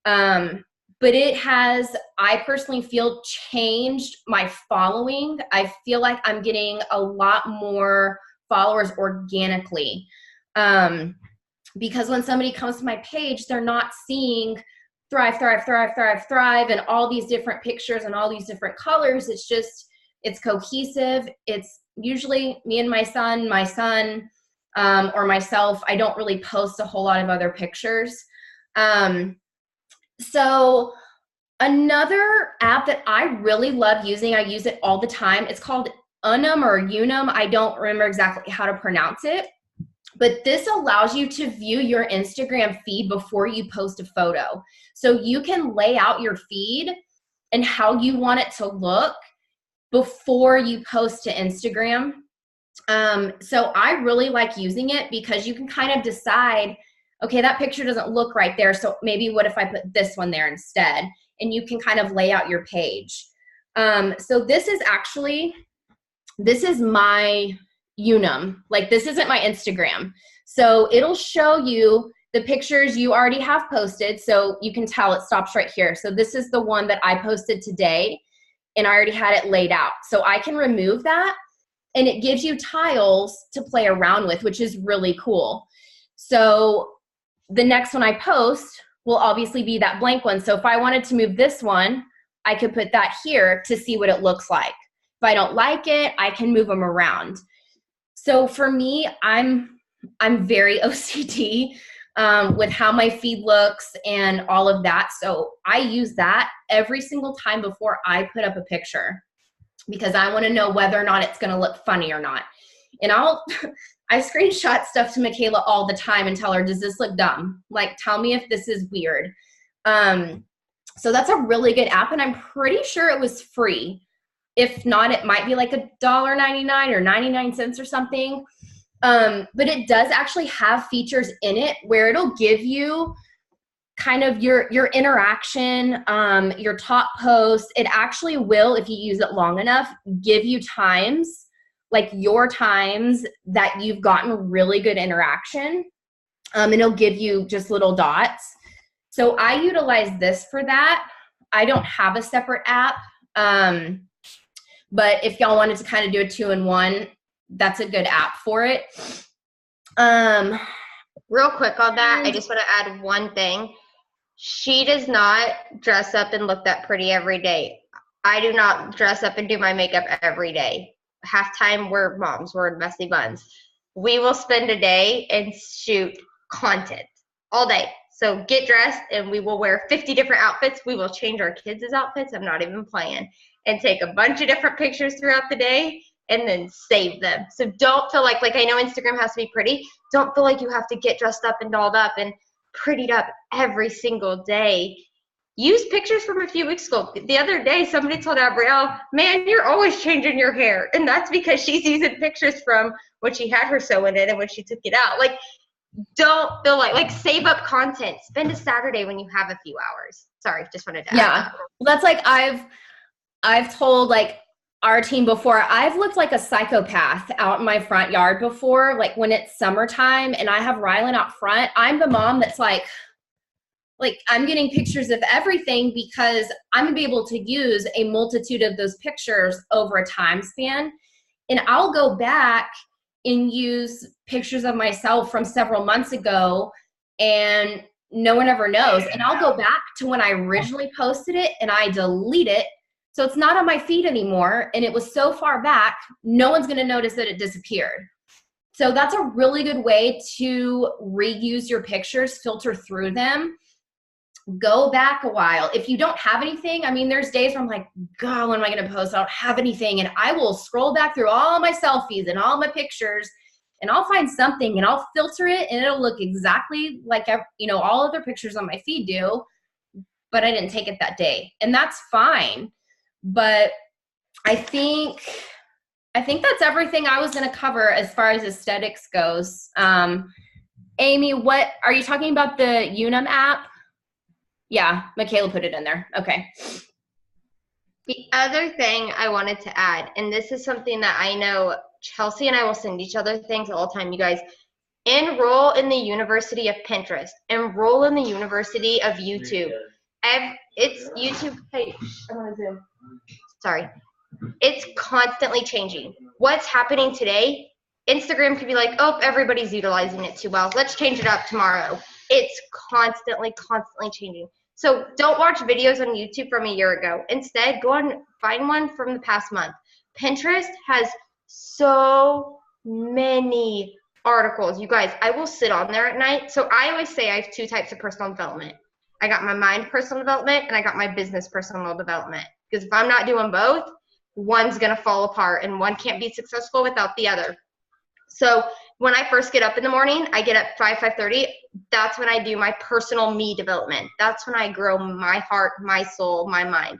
But it has, I personally feel, changed my following. I feel like I'm getting a lot more followers organically. Because when somebody comes to my page, they're not seeing thrive, thrive, thrive, thrive, thrive, and all these different pictures and all these different colors. It's just, it's cohesive. It's usually me and my son, or myself. I don't really post a whole lot of other pictures. So another app that I really love using, I use it all the time. It's called Unum or Unum. I don't remember exactly how to pronounce it. But this allows you to view your Instagram feed before you post a photo. So you can lay out your feed and how you want it to look before you post to Instagram. So I really like using it because you can kind of decide, okay, that picture doesn't look right there, so maybe what if I put this one there instead? And you can kind of lay out your page. So this is my Unum. Like, this isn't my Instagram. So it'll show you the pictures you already have posted. So you can tell it stops right here. So this is the one that I posted today, and I already had it laid out. So I can remove that, and it gives you tiles to play around with, which is really cool. So the next one I post will obviously be that blank one. So if I wanted to move this one, I could put that here to see what it looks like. If I don't like it, I can move them around. So for me, I'm very OCD with how my feed looks and all of that. So I use that every single time before I put up a picture, because I want to know whether or not it's going to look funny or not. And I screenshot stuff to Michaela all the time and tell her, does this look dumb? Like, tell me if this is weird. So that's a really good app, and I'm pretty sure it was free. If not, it might be like $1.99 or 99 cents or something. But it does actually have features in it where it'll give you kind of your interaction, your top posts. It actually will, if you use it long enough, give you times, like your times that you've gotten really good interaction. And it'll give you just little dots. So I utilize this for that. I don't have a separate app. But if y'all wanted to kind of do a 2-in-1, that's a good app for it. Real quick on that, I just want to add one thing. She does not dress up and look that pretty every day. I do not dress up and do my makeup every day. Half time we're moms, we're messy buns. We will spend a day and shoot content all day. So get dressed and we will wear 50 different outfits. We will change our kids' outfits. I'm not even playing. And take a bunch of different pictures throughout the day and then save them. So don't feel like I know Instagram has to be pretty. Don't feel like you have to get dressed up and dolled up and prettied up every single day. Use pictures from a few weeks ago. The other day, somebody told Abrielle, man, you're always changing your hair. And that's because she's using pictures from when she had her sewing in and when she took it out. Like, don't feel like save up content. Spend a Saturday when you have a few hours. Sorry, just wanted to add that. Well, that's like I've told like our team before, I've looked like a psychopath out in my front yard before, like when it's summertime and I have Rylan out front. I'm the mom that's like I'm getting pictures of everything because I'm gonna be able to use a multitude of those pictures over a time span. And I'll go back and use pictures of myself from several months ago and no one ever knows. And I'll go back to when I originally posted it and I delete it. So it's not on my feed anymore, and it was so far back, no one's gonna notice that it disappeared. So that's a really good way to reuse your pictures, filter through them, go back a while. If you don't have anything, I mean, there's days where I'm like, God, when am I gonna post? I don't have anything. And I will scroll back through all my selfies and all my pictures, and I'll find something and I'll filter it, and it'll look exactly like, all other pictures on my feed do, but I didn't take it that day. And that's fine. But I think that's everything I was going to cover as far as aesthetics goes. Amy, what are you talking about, the Unum app? Yeah, Michaela put it in there. Okay. The other thing I wanted to add, and this is something that I know Chelsea and I will send each other things all the time, you guys. Enroll in the University of Pinterest. Enroll in the University of YouTube. It's YouTube. Hey, I want to zoom. Sorry. It's constantly changing. What's happening today? Instagram could be like, oh, everybody's utilizing it too well. Let's change it up tomorrow. It's constantly changing. So don't watch videos on YouTube from a year ago. Instead, go on, find one from the past month. Pinterest has so many articles. You guys, I will sit on there at night. So I always say I have 2 types of personal development. I got my mind personal development and I got my business personal development. Because if I'm not doing both, one's going to fall apart and one can't be successful without the other. So when I first get up in the morning, I get up 5:30. That's when I do my personal me development. That's when I grow my heart, my soul, my mind.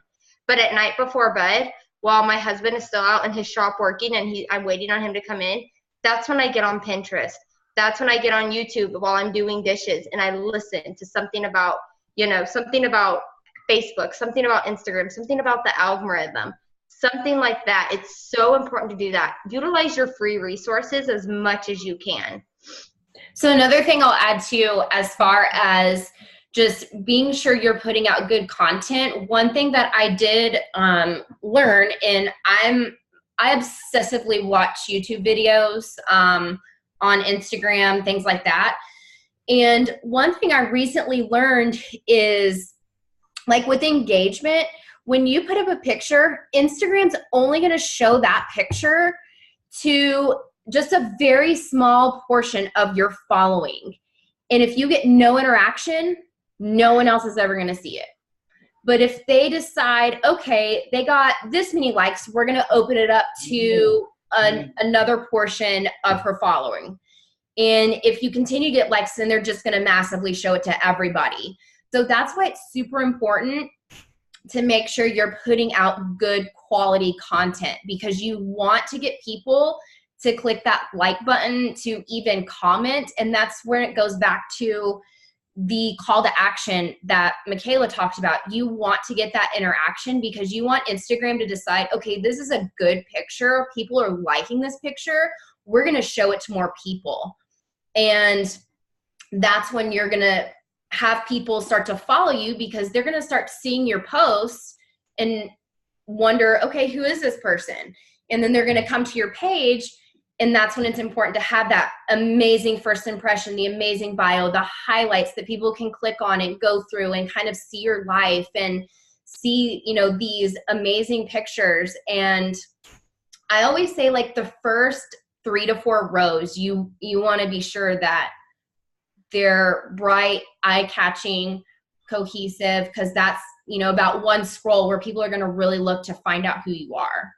But at night before bed, while my husband is still out in his shop working and I'm waiting on him to come in, that's when I get on Pinterest. That's when I get on YouTube while I'm doing dishes and I listen to something about, something about Facebook, something about Instagram, something about the algorithm. Something like that. It's so important to do that. Utilize your free resources as much as you can. So another thing I'll add to you as far as just being sure you're putting out good content. One thing that I did learn, and I obsessively watch YouTube videos on Instagram, things like that. And one thing I recently learned is, like with engagement, when you put up a picture, Instagram's only going to show that picture to just a very small portion of your following. And if you get no interaction, no one else is ever going to see it. But if they decide, okay, they got this many likes, we're going to open it up to another portion of her following. And if you continue to get likes, then they're just going to massively show it to everybody. So that's why it's super important to make sure you're putting out good quality content, because you want to get people to click that like button, to even comment. And that's where it goes back to the call to action that Michaela talked about. You want to get that interaction because you want Instagram to decide, okay, this is a good picture. People are liking this picture. We're going to show it to more people. And that's when you're going to have people start to follow you, because they're going to start seeing your posts and wonder, okay, who is this person? And then they're going to come to your page. And that's when it's important to have that amazing first impression, the amazing bio, the highlights that people can click on and go through and kind of see your life and see, these amazing pictures. And I always say, like, the first 3 to 4 rows, you want to be sure that they're bright, eye-catching, cohesive, because that's, about one scroll where people are going to really look to find out who you are.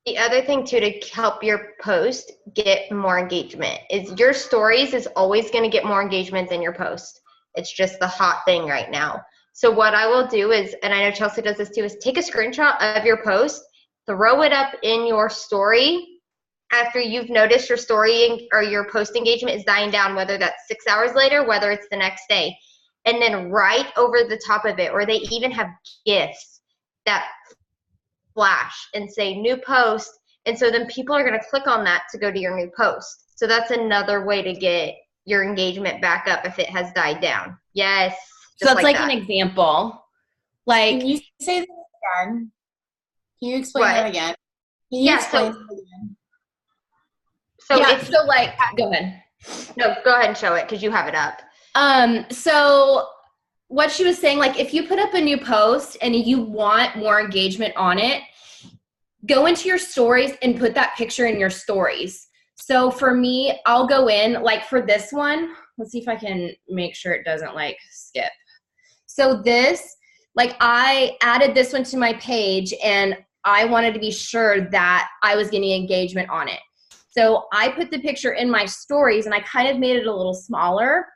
The other thing, too, to help your post get more engagement is your stories is always going to get more engagement than your post. It's just the hot thing right now. So what I will do is, and I know Chelsea does this too, is take a screenshot of your post, throw it up in your story after you've noticed your story or your post engagement is dying down, whether that's 6 hours later, whether it's the next day, and then right over the top of it, or they even have GIFs that flash and say new post. And so then people are going to click on that to go to your new post. So that's another way to get your engagement back up if it has died down. Yes. So that's like an example. Like, can you say that again? Can you explain that again? Can you explain that again? So go ahead. No, go ahead and show it because you have it up. So what she was saying, like, if you put up a new post and you want more engagement on it, go into your stories and put that picture in your stories. So for me, I'll go in, like for this one, let's see if I can make sure it doesn't like skip. So this, like, I added this one to my page and I wanted to be sure that I was getting engagement on it. So I put the picture in my stories and I kind of made it a little smaller,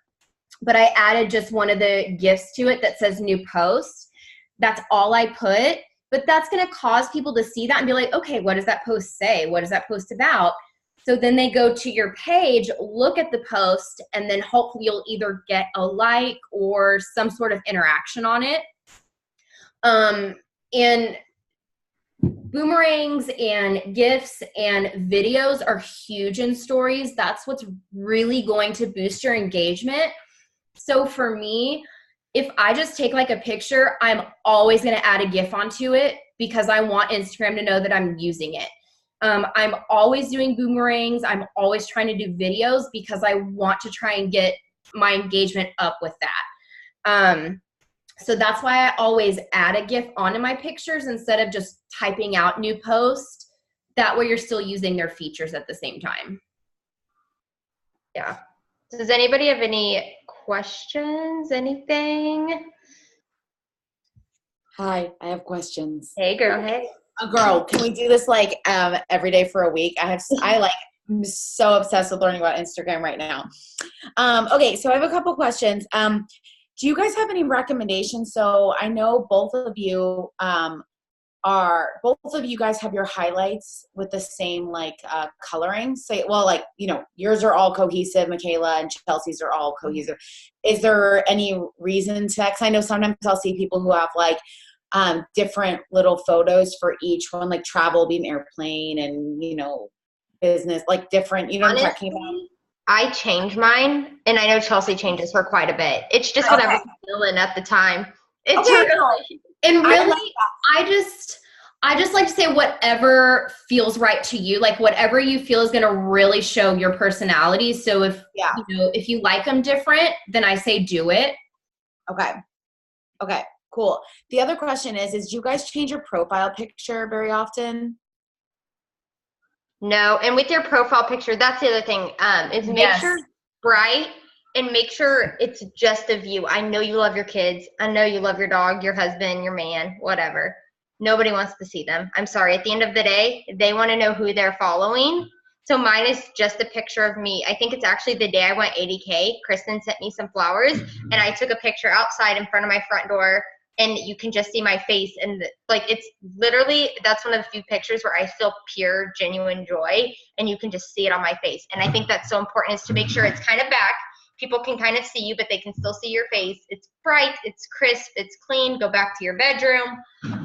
but I added just one of the GIFs to it that says new post. That's all I put, but that's going to cause people to see that and be like, okay, what does that post say? What is that post about? So then they go to your page, look at the post, and then hopefully you'll either get a like or some sort of interaction on it. And boomerangs and GIFs and videos are huge in stories. That's what's really going to boost your engagement. So for me, if I just take like a picture, I'm always going to add a GIF onto it because I want Instagram to know that I'm using it. I'm always doing boomerangs. I'm always trying to do videos because I want to try and get my engagement up with that. So that's why I always add a GIF onto my pictures instead of just typing out new post. That way you're still using their features at the same time. Yeah. Does anybody have any questions? Anything? Hi, I have questions. Hey, girl. Hey. Girl, can we do this like every day for a week? I'm so obsessed with learning about Instagram right now. Okay, so I have a couple questions. Do you guys have any recommendations? So I know both of you guys have your highlights with the same like coloring. Say, well, like, you know, yours are all cohesive, Michaela, and Chelsea's are all cohesive. Is there any reason to? Because I know sometimes I'll see people who have like different little photos for each one, like travel, being airplane, and, you know, business, like different, you know what I'm talking about? I change mine, and I know Chelsea changes her quite a bit. It's just whatever I'm feeling at the time. It's really, and really, I just like to say whatever feels right to you, like whatever you feel is going to really show your personality. So if you know, if you like them different, then I say do it. Okay, cool. The other question is do you guys change your profile picture very often? No, and with your profile picture, that's the other thing, is make sure it's bright and make sure it's just of you. I know you love your kids. I know you love your dog, your husband, your man, whatever. Nobody wants to see them. I'm sorry. At the end of the day, they want to know who they're following. So mine is just a picture of me. I think it's actually the day I went 80K. Kristen sent me some flowers, and I took a picture outside in front of my front door, and you can just see my face. And like, it's literally, that's one of the few pictures where I feel pure, genuine joy, and you can just see it on my face. And I think that's so important, is to make sure it's kind of back. People can kind of see you, but they can still see your face. It's bright, it's crisp, it's clean. Go back to your bedroom.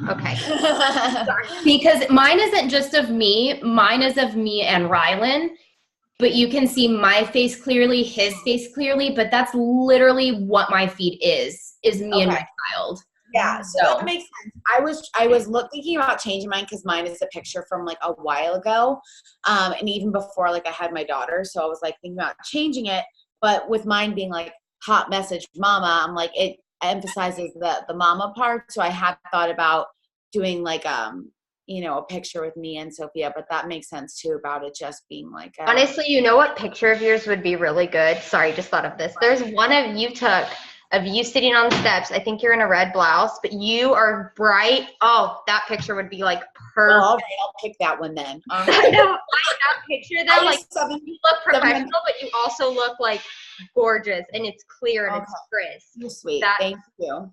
Okay. Because mine isn't just of me. Mine is of me and Rylan. But you can see my face clearly, his face clearly. But that's literally what my feed is me and my child. Yeah, so that makes sense. I was thinking about changing mine because mine is a picture from like a while ago, and even before like I had my daughter. So I was like thinking about changing it, but with mine being like hot message mama, I'm like, it emphasizes the mama part. So I had thought about doing like you know, a picture with me and Sophia, but that makes sense too about it just being like honestly, you know what picture of yours would be really good? Sorry, just thought of this. There's one of you took of you sitting on the steps. I think you're in a red blouse, but you are bright. Oh, that picture would be like perfect. Well, okay, I'll pick that one then. I know. That picture though, like you look professional, but you also look like gorgeous, and it's clear and it's crisp. You're sweet. Thank you.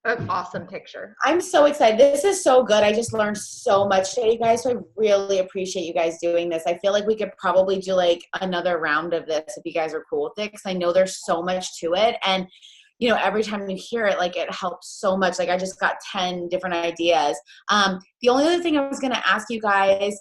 An awesome picture. I'm so excited. This is so good. I just learned so much today, you guys. So I really appreciate you guys doing this. I feel like we could probably do like another round of this if you guys are cool with it, because I know there's so much to it. And, you know, every time you hear it, like it helps so much. Like I just got 10 different ideas. The only other thing I was going to ask you guys,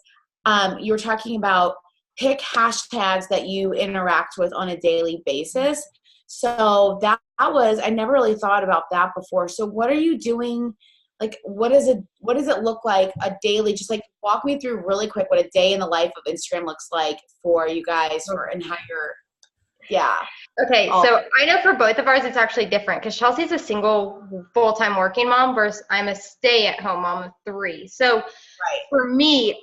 you were talking about pick hashtags that you interact with on a daily basis. So that was, I never really thought about that before. So what are you doing? Like, what does it look like a daily, just like walk me through really quick what a day in the life of Instagram looks like for you guys, and how you're, Okay, so I know for both of ours it's actually different, because Chelsea's a single full-time working mom versus I'm a stay-at-home mom of 3. So for me,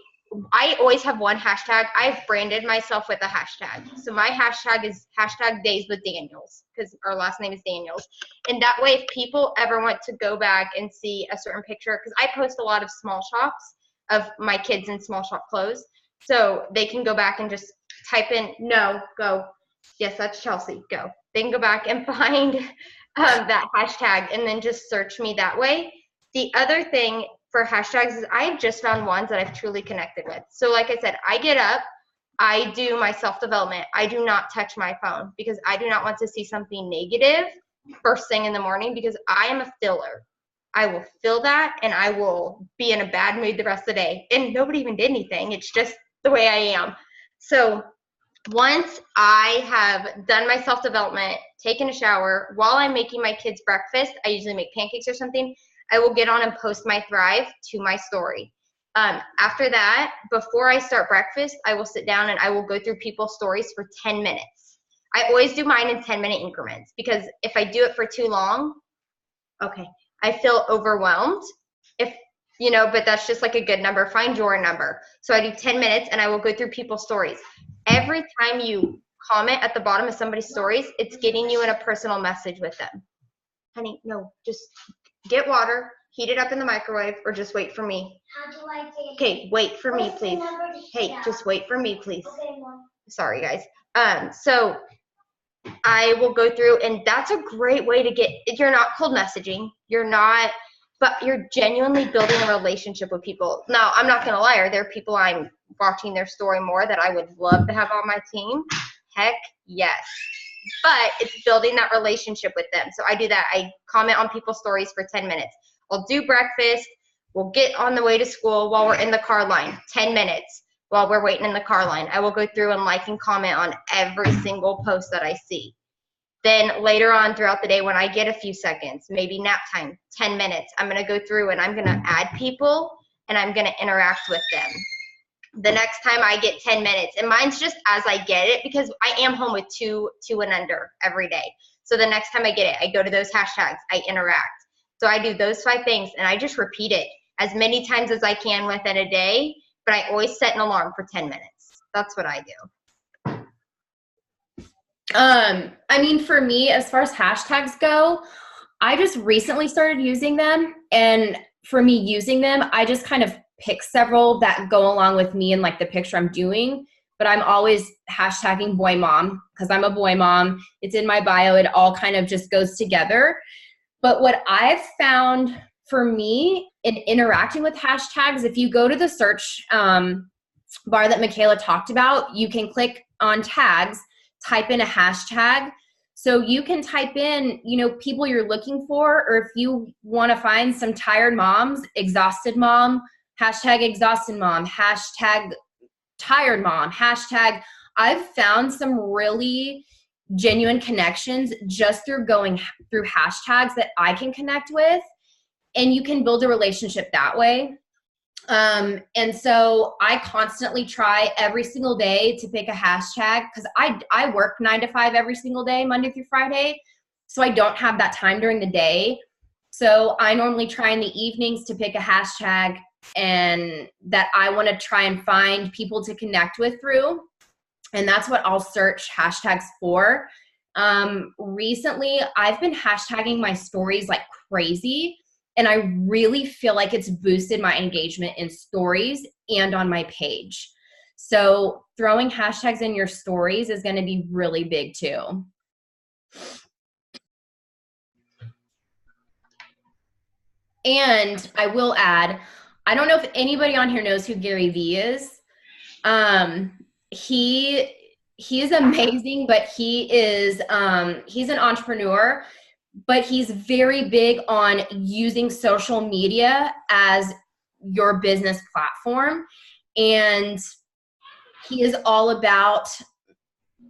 I always have one hashtag. I've branded myself with a hashtag. So my hashtag is #DaysWithDaniels, because our last name is Daniels. And that way, if people ever want to go back and see a certain picture, because I post a lot of small shots of my kids in small shop clothes, so they can go back and just type in, yes, that's Chelsea, go. They can go back and find that hashtag and then just search me that way. The other thing for hashtags is I've just found ones that I've truly connected with. So like I said, I get up, I do my self-development. I do not touch my phone because I do not want to see something negative first thing in the morning, because I am a filler. I will feel that and I will be in a bad mood the rest of the day. And nobody even did anything. It's just the way I am. So once I have done my self-development, taken a shower, while I'm making my kids breakfast, I usually make pancakes or something, I will get on and post my Thrive to my story. After that, before I start breakfast, I will sit down and I will go through people's stories for 10 minutes. I always do mine in 10-minute increments because if I do it for too long, I feel overwhelmed. But that's just like a good number. Find your number. So I do 10 minutes and I will go through people's stories. Every time you comment at the bottom of somebody's stories, it's getting you in a personal message with them. Honey, no, just get water, heat it up in the microwave, or just wait for me. How do I take it? Okay, wait for me, please. Hey, just wait for me, please. Okay, Mom. Sorry, guys. So I will go through, and that's a great way to you're not cold messaging. But you're genuinely building a relationship with people. Now, I'm not going to lie. Are there people I'm watching their story more that I would love to have on my team? Heck, yes. But it's building that relationship with them. So I do that. I comment on people's stories for 10 minutes. I'll do breakfast. We'll get on the way to school while we're in the car line, 10 minutes while we're waiting in the car line. I will go through and like and comment on every single post that I see. Then later on throughout the day when I get a few seconds, maybe nap time, 10 minutes, I'm going to go through and I'm going to add people and I'm going to interact with them. The next time I get 10 minutes, and mine's just as I get it because I am home with two and under every day. So the next time I get it, I go to those hashtags, I interact. So I do those 5 things and I just repeat it as many times as I can within a day, but I always set an alarm for 10 minutes. That's what I do. For me, as far as hashtags go, I just recently started using them. And for me using them, I just kind of pick several that go along with me and like the picture I'm doing. But I'm always hashtagging boy mom because I'm a boy mom. It's in my bio. It all kind of just goes together. But what I've found for me in interacting with hashtags, if you go to the search bar that Michaela talked about, you can click on tags, type in a hashtag. So you can type in, people you're looking for, or if you want to find some tired moms, exhausted mom, hashtag exhausted mom, hashtag tired mom, hashtag. I've found some really genuine connections just through going through hashtags that I can connect with, and you can build a relationship that way. And so I constantly try every single day to pick a hashtag because I work 9 to 5 every single day, Monday through Friday. So I don't have that time during the day. So I normally try in the evenings to pick a hashtag and that I want to try and find people to connect with through. And that's what I'll search hashtags for. Recently, I've been hashtagging my stories like crazy. And I really feel like it's boosted my engagement in stories and on my page. So throwing hashtags in your stories is going to be really big too. And I will add, I don't know if anybody on here knows who Gary Vee is. He is amazing, but he's an entrepreneur. But he's very big on using social media as your business platform. And he is all about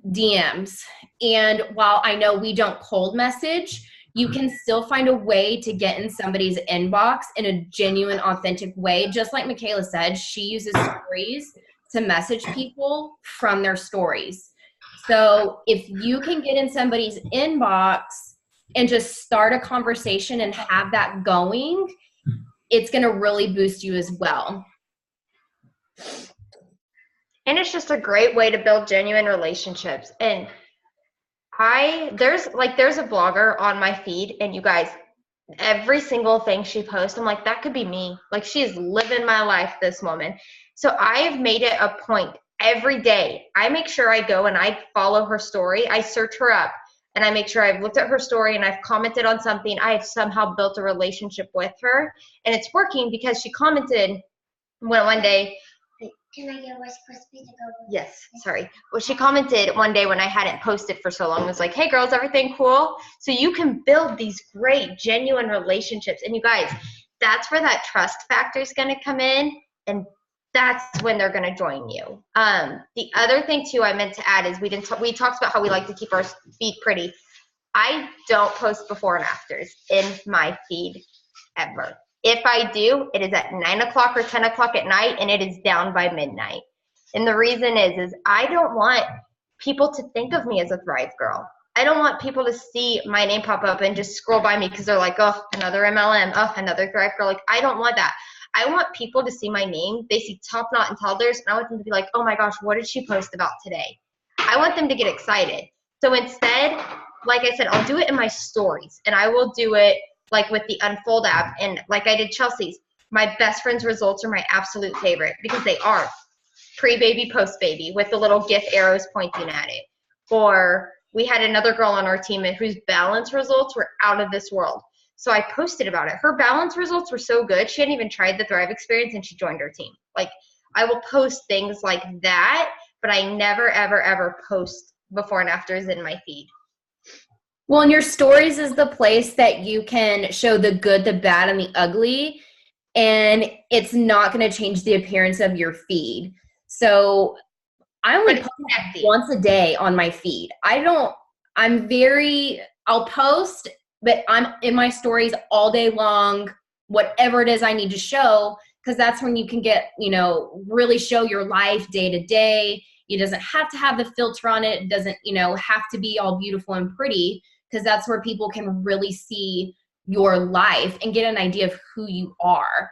DMs. And while I know we don't cold message, you can still find a way to get in somebody's inbox in a genuine, authentic way. Just like Michaela said, she uses stories to message people from their stories. So if you can get in somebody's inbox and just start a conversation and have that going, it's going to really boost you as well. And it's just a great way to build genuine relationships. And there's a blogger on my feed, and you guys, every single thing she posts, I'm like, that could be me. Like, she is living my life, this woman. So I've made it a point every day. I make sure I go and I follow her story. I search her up. And I make sure I've looked at her story and I've commented on something. I have somehow built a relationship with her. And it's working because she commented one day, Can I get Rice Krispie to go with Yes, sorry. Well, she commented one day when I hadn't posted for so long, was like, hey girls, everything cool? So you can build these great, genuine relationships. And you guys, that's where that trust factor is going to come in. And that's when they're going to join you. The other thing too, I meant to add is we talked about how we like to keep our feed pretty. I don't post before and afters in my feed ever. If I do, it is at 9 o'clock or 10 o'clock at night, and it is down by midnight. And the reason is I don't want people to think of me as a Thrive girl. I don't want people to see my name pop up and just scroll by me because they're like, oh, another MLM, oh, another Thrive girl. Like, I don't want that. I want people to see my name. They see Top Knot and Toddlers, and I want them to be like, oh my gosh, what did she post about today? I want them to get excited. So instead, like I said, I'll do it in my stories, and I will do it like with the Unfold app, and like I did Chelsea's. My best friend's results are my absolute favorite because they are pre-baby, post-baby with the little GIF arrows pointing at it. Or we had another girl on our team whose balance results were out of this world. So I posted about it. Her balance results were so good, she hadn't even tried the Thrive experience and she joined our team. Like, I will post things like that, but I never, ever, ever post before and afters in my feed. Well, and your stories is the place that you can show the good, the bad, and the ugly, and it's not going to change the appearance of your feed. So I only post once a day on my feed. I'll post, but I'm in my stories all day long, whatever it is I need to show, because that's when you can get, really show your life day to day. It doesn't have to have the filter on it. It doesn't, have to be all beautiful and pretty, because that's where people can really see your life and get an idea of who you are.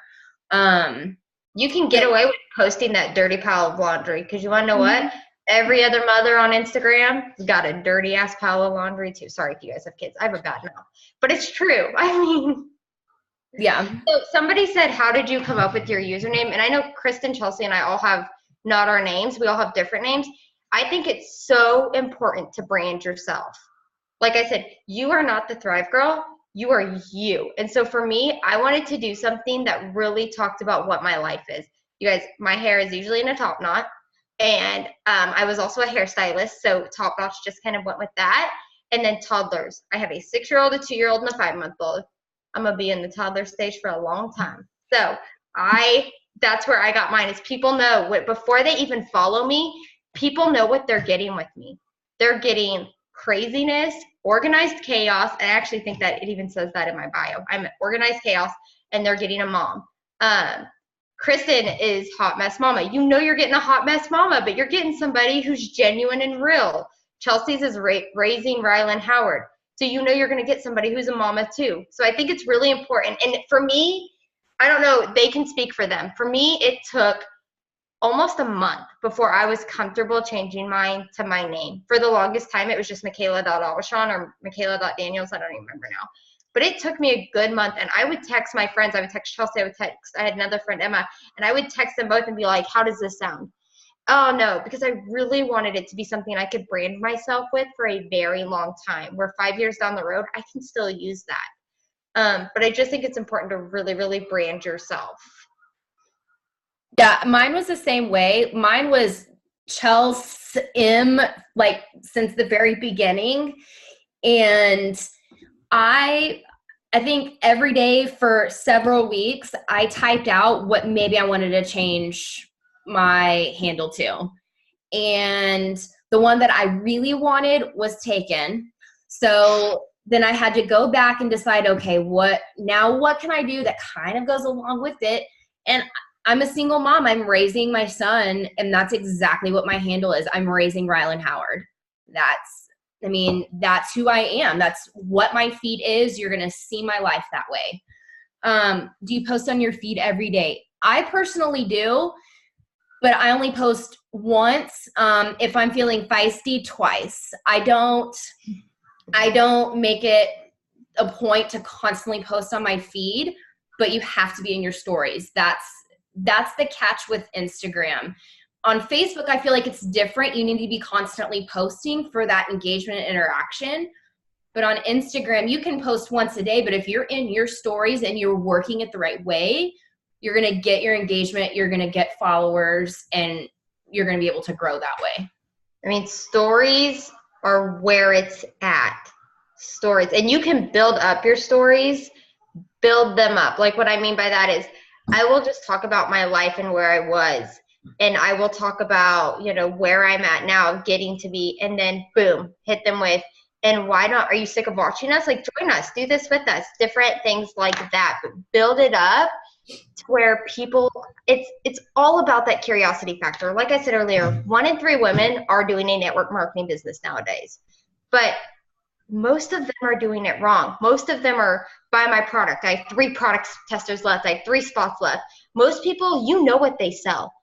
You can get away with posting that dirty pile of laundry, because you want to know what? Every other mother on Instagram has got a dirty ass pile of laundry too. Sorry if you guys have kids. I have a bad mouth, but it's true. I mean, yeah. So somebody said, how did you come up with your username? And I know Kristen, Chelsea, and I all have not our names. We all have different names. I think it's so important to brand yourself. Like I said, you are not the Thrive girl. You are you. And so for me, I wanted to do something that really talked about what my life is. You guys, my hair is usually in a top knot. And I was also a hairstylist. So top knots just kind of went with that. And then toddlers. I have a 6-year-old, a 2-year-old, and a 5-month-old. I'm going to be in the toddler stage for a long time. So that's where I got mine, is people know before they even follow me, people know what they're getting with me. They're getting craziness, organized chaos. I actually think that it even says that in my bio. I'm organized chaos, and they're getting a mom. Kristen is hot mess mama. You know you're getting a hot mess mama, but you're getting somebody who's genuine and real. Chelsea's is raising Rylan Howard. So you know you're going to get somebody who's a mama too. So I think it's really important. And for me, I don't know, they can speak for them. For me, it took almost a month before I was comfortable changing mine to my name. For the longest time, it was just Michaela.Aubuchon or Michaela.Daniels. I don't even remember now. But it took me a good month, and I would text my friends. I would text Chelsea. I had another friend, Emma, and I would text them both and be like, how does this sound? Oh, no, because I really wanted it to be something I could brand myself with for a very long time, where 5 years down the road, I can still use that. But I just think it's important to really, really brand yourself. Yeah, mine was the same way. Mine was Chelsea M, like since the very beginning. And I think every day for several weeks, I typed out what maybe I wanted to change my handle to. And the one that I really wanted was taken. So then I had to go back and decide, okay, what can I do that kind of goes along with it? And I'm a single mom. I'm raising my son, and that's exactly what my handle is. I'm raising Rylan Howard. That's who I am. That's what my feed is. You're going to see my life that way. Do you post on your feed every day? I personally do, but I only post once. If I'm feeling feisty, twice. I don't make it a point to constantly post on my feed, but you have to be in your stories. That's the catch with Instagram. On Facebook, I feel like it's different. You need to be constantly posting for that engagement and interaction. But on Instagram, you can post once a day, but if you're in your stories and you're working it the right way, you're going to get your engagement, you're going to get followers, and you're going to be able to grow that way. I mean, stories are where it's at. Stories. And you can build up your stories, build them up. Like what I mean by that is I will just talk about my life and where I was. And I will talk about, you know, where I'm at now, getting to be, and then boom, hit them with, and why not? Are you sick of watching us? Like, join us, do this with us, different things like that. But build it up to where people, it's all about that curiosity factor. Like I said earlier, 1 in 3 women are doing a network marketing business nowadays. But most of them are doing it wrong. Most of them are, buy my product. I have 3 product testers left. I have 3 spots left. Most people, you know what they sell.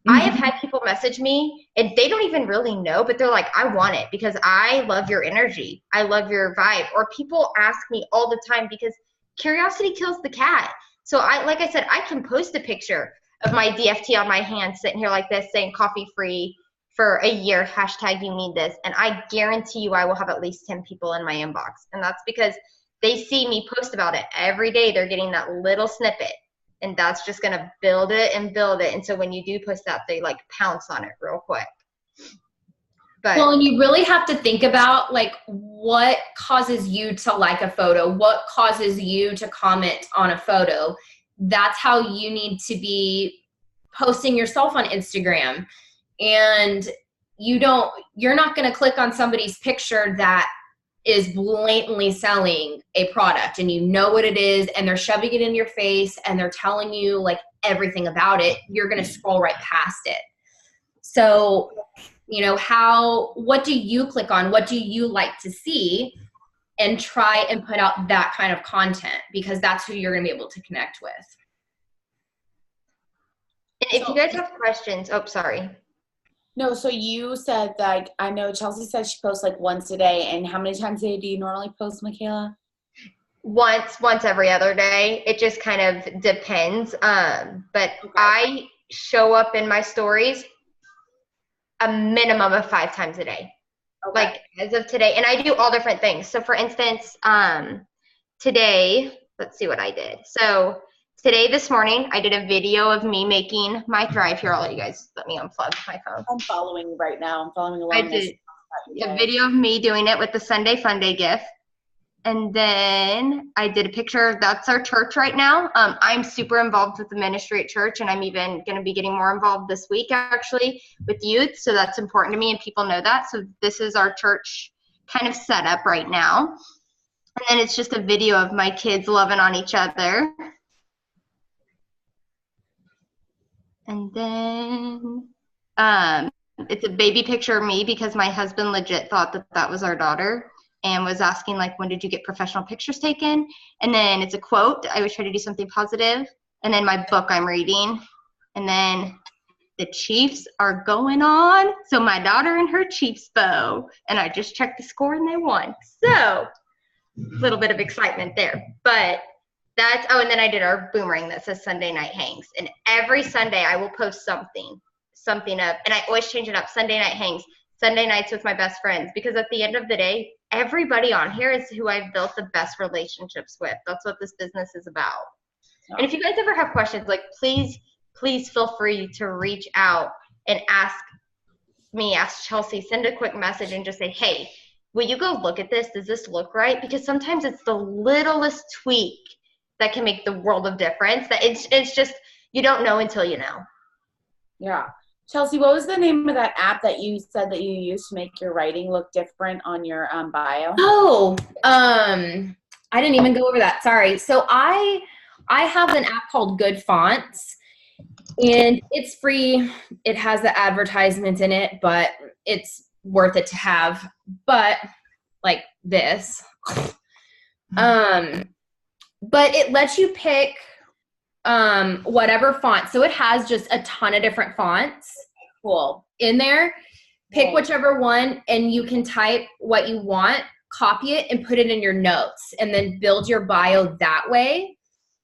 I have had people message me and they don't even really know, but they're like, I want it because I love your energy. I love your vibe. Or people ask me all the time because curiosity kills the cat. So like I said, I can post a picture of my DFT on my hand sitting here like this saying coffee free for a year, hashtag you need this. And I guarantee you I will have at least 10 people in my inbox. And that's because they see me post about it every day. They're getting that little snippet. And that's just going to build it and build it. And so when you do post that, they like pounce on it real quick. But well, and you really have to think about like what causes you to like a photo, what causes you to comment on a photo. That's how you need to be posting yourself on Instagram. And you're not going to click on somebody's picture that is blatantly selling a product and you know what it is and they're shoving it in your face and they're telling you like everything about it. You're going to scroll right past it. So, you know, what do you click on? What do you like to see? And try and put out that kind of content because that's who you're going to be able to connect with. And if you guys have questions, sorry. No, so you said that, I know Chelsea said she posts like once a day, and how many times a day do you normally post, Michaela? Once every other day. It just kind of depends. But okay. I show up in my stories a minimum of 5 times a day. Okay. Like as of today. And I do all different things. So for instance, today, let's see what I did. So today, this morning, I did a video of me making my thrive. Here, I'll let you guys, let me unplug my phone. I'm following right now. I'm following along. I did a video of me doing it with the Sunday Fun Day gift. And then I did a picture. That's our church right now. I'm super involved with the ministry at church, and I'm even going to be getting more involved this week, actually, with youth. So that's important to me, and people know that. So this is our church kind of setup right now. And then it's just a video of my kids loving on each other. And then it's a baby picture of me because my husband legit thought that was our daughter and was asking, like, when did you get professional pictures taken? And then it's a quote. I always try to do something positive. And then my book I'm reading. And then the Chiefs are going on. So my daughter in her Chiefs bow. And I just checked the score and they won. So a little bit of excitement there. But that's, and then I did our boomerang that says Sunday Night Hangs. And every Sunday I will post something up. And I always change it up. Sunday Night Hangs, Sunday nights with my best friends. Because at the end of the day, everybody on here is who I've built the best relationships with. That's what this business is about. Oh. And if you guys ever have questions, like please feel free to reach out and ask me, ask Chelsea, send a quick message and just say, hey, will you go look at this? Does this look right? Because sometimes it's the littlest tweak that can make the world of difference. That it's just, you don't know until you know. Yeah. Chelsea, what was the name of that app that you said that you used to make your writing look different on your bio? Oh, I didn't even go over that. Sorry. So I have an app called Good Fonts, and it's free. It has the advertisements in it, but it's worth it to have. But like this, but it lets you pick whatever font. So it has just a ton of different fonts in there. Pick whichever one, and you can type what you want, copy it, and put it in your notes, and then build your bio that way.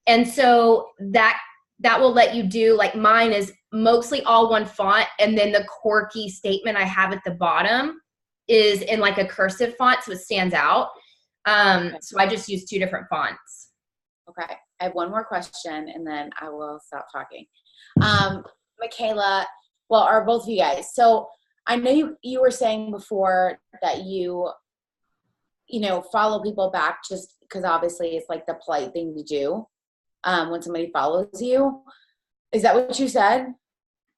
And so that will let you do, like mine is mostly all one font, and then the quirky statement I have at the bottom is in like a cursive font, so it stands out. So I just use 2 different fonts. Okay. I have one more question and then I will stop talking. Michaela, well, or both of you guys. So I know you were saying before that you follow people back just because obviously it's like the polite thing to do when somebody follows you. Is that what you said?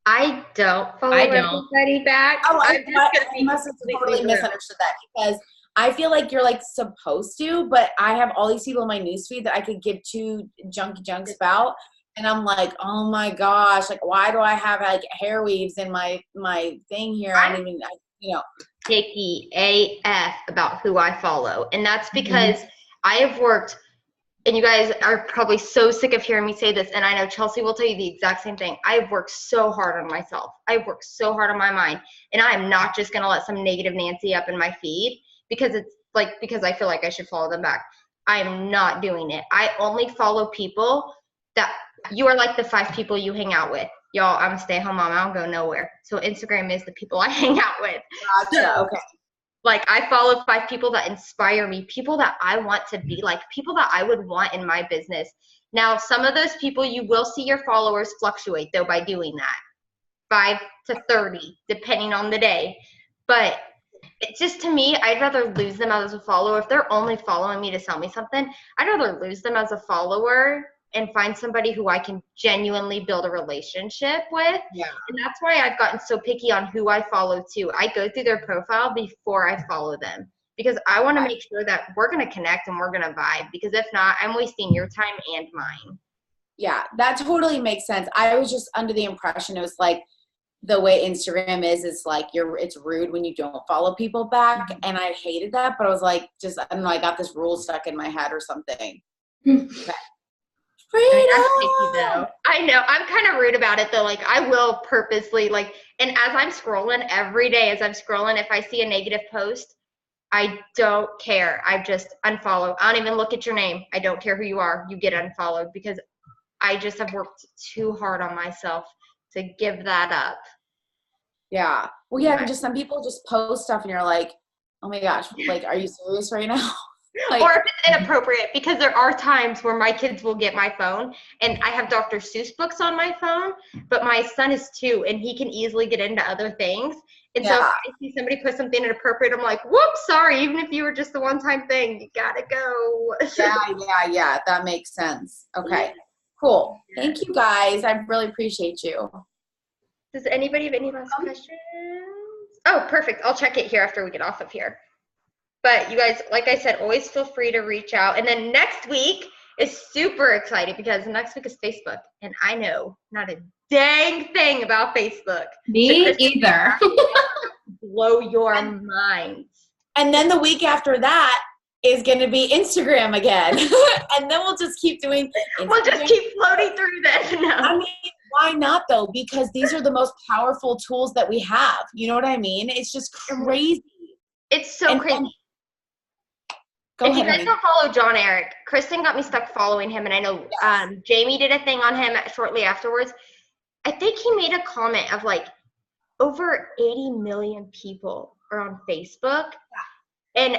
I don't follow I don't. everybody back. Oh, I'm just gonna I be must have completely totally rude. misunderstood that because I feel like you're like supposed to, but I have all these people in my newsfeed that I could give two junky junks about. And I'm like, oh my gosh, like why do I have like hair weaves in my thing here? I don't even, Picky AF about who I follow. And that's because I have worked, and you guys are probably so sick of hearing me say this, and I know Chelsea will tell you the exact same thing. I've worked so hard on myself. I've worked so hard on my mind. And I am not just going to let some negative Nancy up in my feed because I feel like I should follow them back. I am not doing it. I only follow people that you are like the 5 people you hang out with. Y'all, I'm a stay-at-home mom. I don't go nowhere. So Instagram is the people I hang out with. Gotcha. Okay. Like I follow 5 people that inspire me, people that I want to be like, people that I would want in my business. Now, some of those people, you will see your followers fluctuate though by doing that. 5 to 30, depending on the day. But it's just, to me, I'd rather lose them as a follower. If they're only following me to sell me something, I'd rather lose them as a follower and find somebody who I can genuinely build a relationship with. Yeah. And that's why I've gotten so picky on who I follow too. I go through their profile before I follow them because I want to make sure that we're going to connect and we're going to vibe, because if not, I'm wasting your time and mine. Yeah, that totally makes sense. I was just under the impression it was like the way Instagram is like it's rude when you don't follow people back. And I hated that, but I was like, I don't know, I got this rule stuck in my head or something. Okay. I know. I'm kind of rude about it though. Like I will purposely and as I'm scrolling every day, if I see a negative post, I don't care. I just unfollow. I don't even look at your name. I don't care who you are. You get unfollowed because I just have worked too hard on myself to give that up. Yeah. Well, yeah, just some people just post stuff and you're like, oh my gosh, like, are you serious right now? Like, or if it's inappropriate, because there are times where my kids will get my phone and I have Dr. Seuss books on my phone, but my son is 2 and he can easily get into other things. And so if I see somebody put something inappropriate, I'm like, whoops, sorry, even if you were just the one-time thing, you gotta go. Yeah, that makes sense. Okay, cool. Thank you guys. I really appreciate you. Does anybody have any last questions? Oh, perfect. I'll check it here after we get off of here. But you guys, like I said, always feel free to reach out. And then next week is super exciting because next week is Facebook. And I know not a dang thing about Facebook. Me either. Blow your minds. And then the week after that is going to be Instagram again. And then we'll just keep doing Instagram. We'll just keep floating through this. No. I mean, why not though? Because these are the most powerful tools that we have. You know what I mean? It's just crazy. It's so crazy. If you guys don't follow John Eric, Kristen got me stuck following him, and I know Jamie did a thing on him shortly afterwards. I think he made a comment of like over 80 million people are on Facebook, and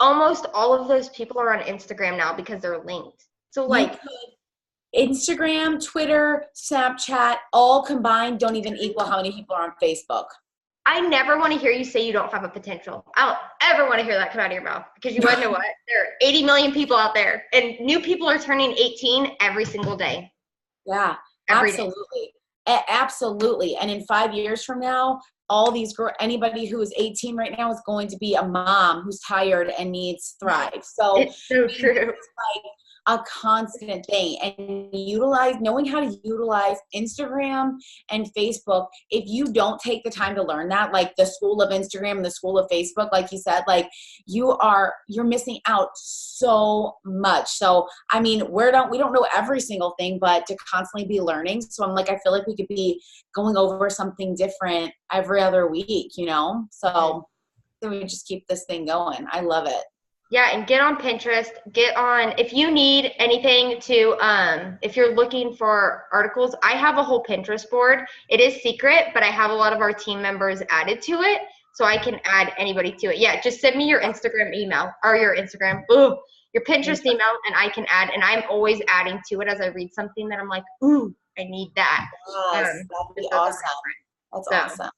almost all of those people are on Instagram now because they're linked. So like Instagram, Twitter, Snapchat, all combined don't even equal how many people are on Facebook. I never want to hear you say you don't have a potential. I don't ever want to hear that come out of your mouth, because you want to know what? There are 80 million people out there, and new people are turning 18 every single day. Yeah, absolutely. Absolutely. And in 5 years from now, anybody who is 18 right now is going to be a mom who's tired and needs Thrive. So it's so true. It's like a constant thing, and knowing how to utilize Instagram and Facebook. If you don't take the time to learn that, like the school of Instagram and the school of Facebook, like you said, like you're missing out so much. So, I mean, we don't know every single thing, but to constantly be learning. So I'm like, I feel like we could be going over something different every other week, so we just keep this thing going. I love it. Yeah, and get on Pinterest. If you need anything if you're looking for articles, I have a whole Pinterest board. It is secret, but I have a lot of our team members added to it, so I can add anybody to it. Yeah, just send me your Instagram email or your Instagram. your Pinterest email, and I can add, and I'm always adding to it as I read something that I'm like, ooh, I need that. Yes, that'd be Just as a awesome. reference. That's So. awesome.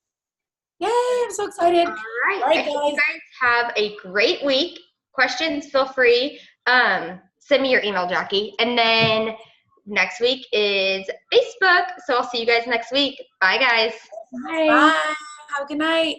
Yay, I'm so excited. All right. All right, I hope you guys have a great week. Questions, feel free. Send me your email, Jackie. And then next week is Facebook. So I'll see you guys next week. Bye, guys. Bye. Have a good night.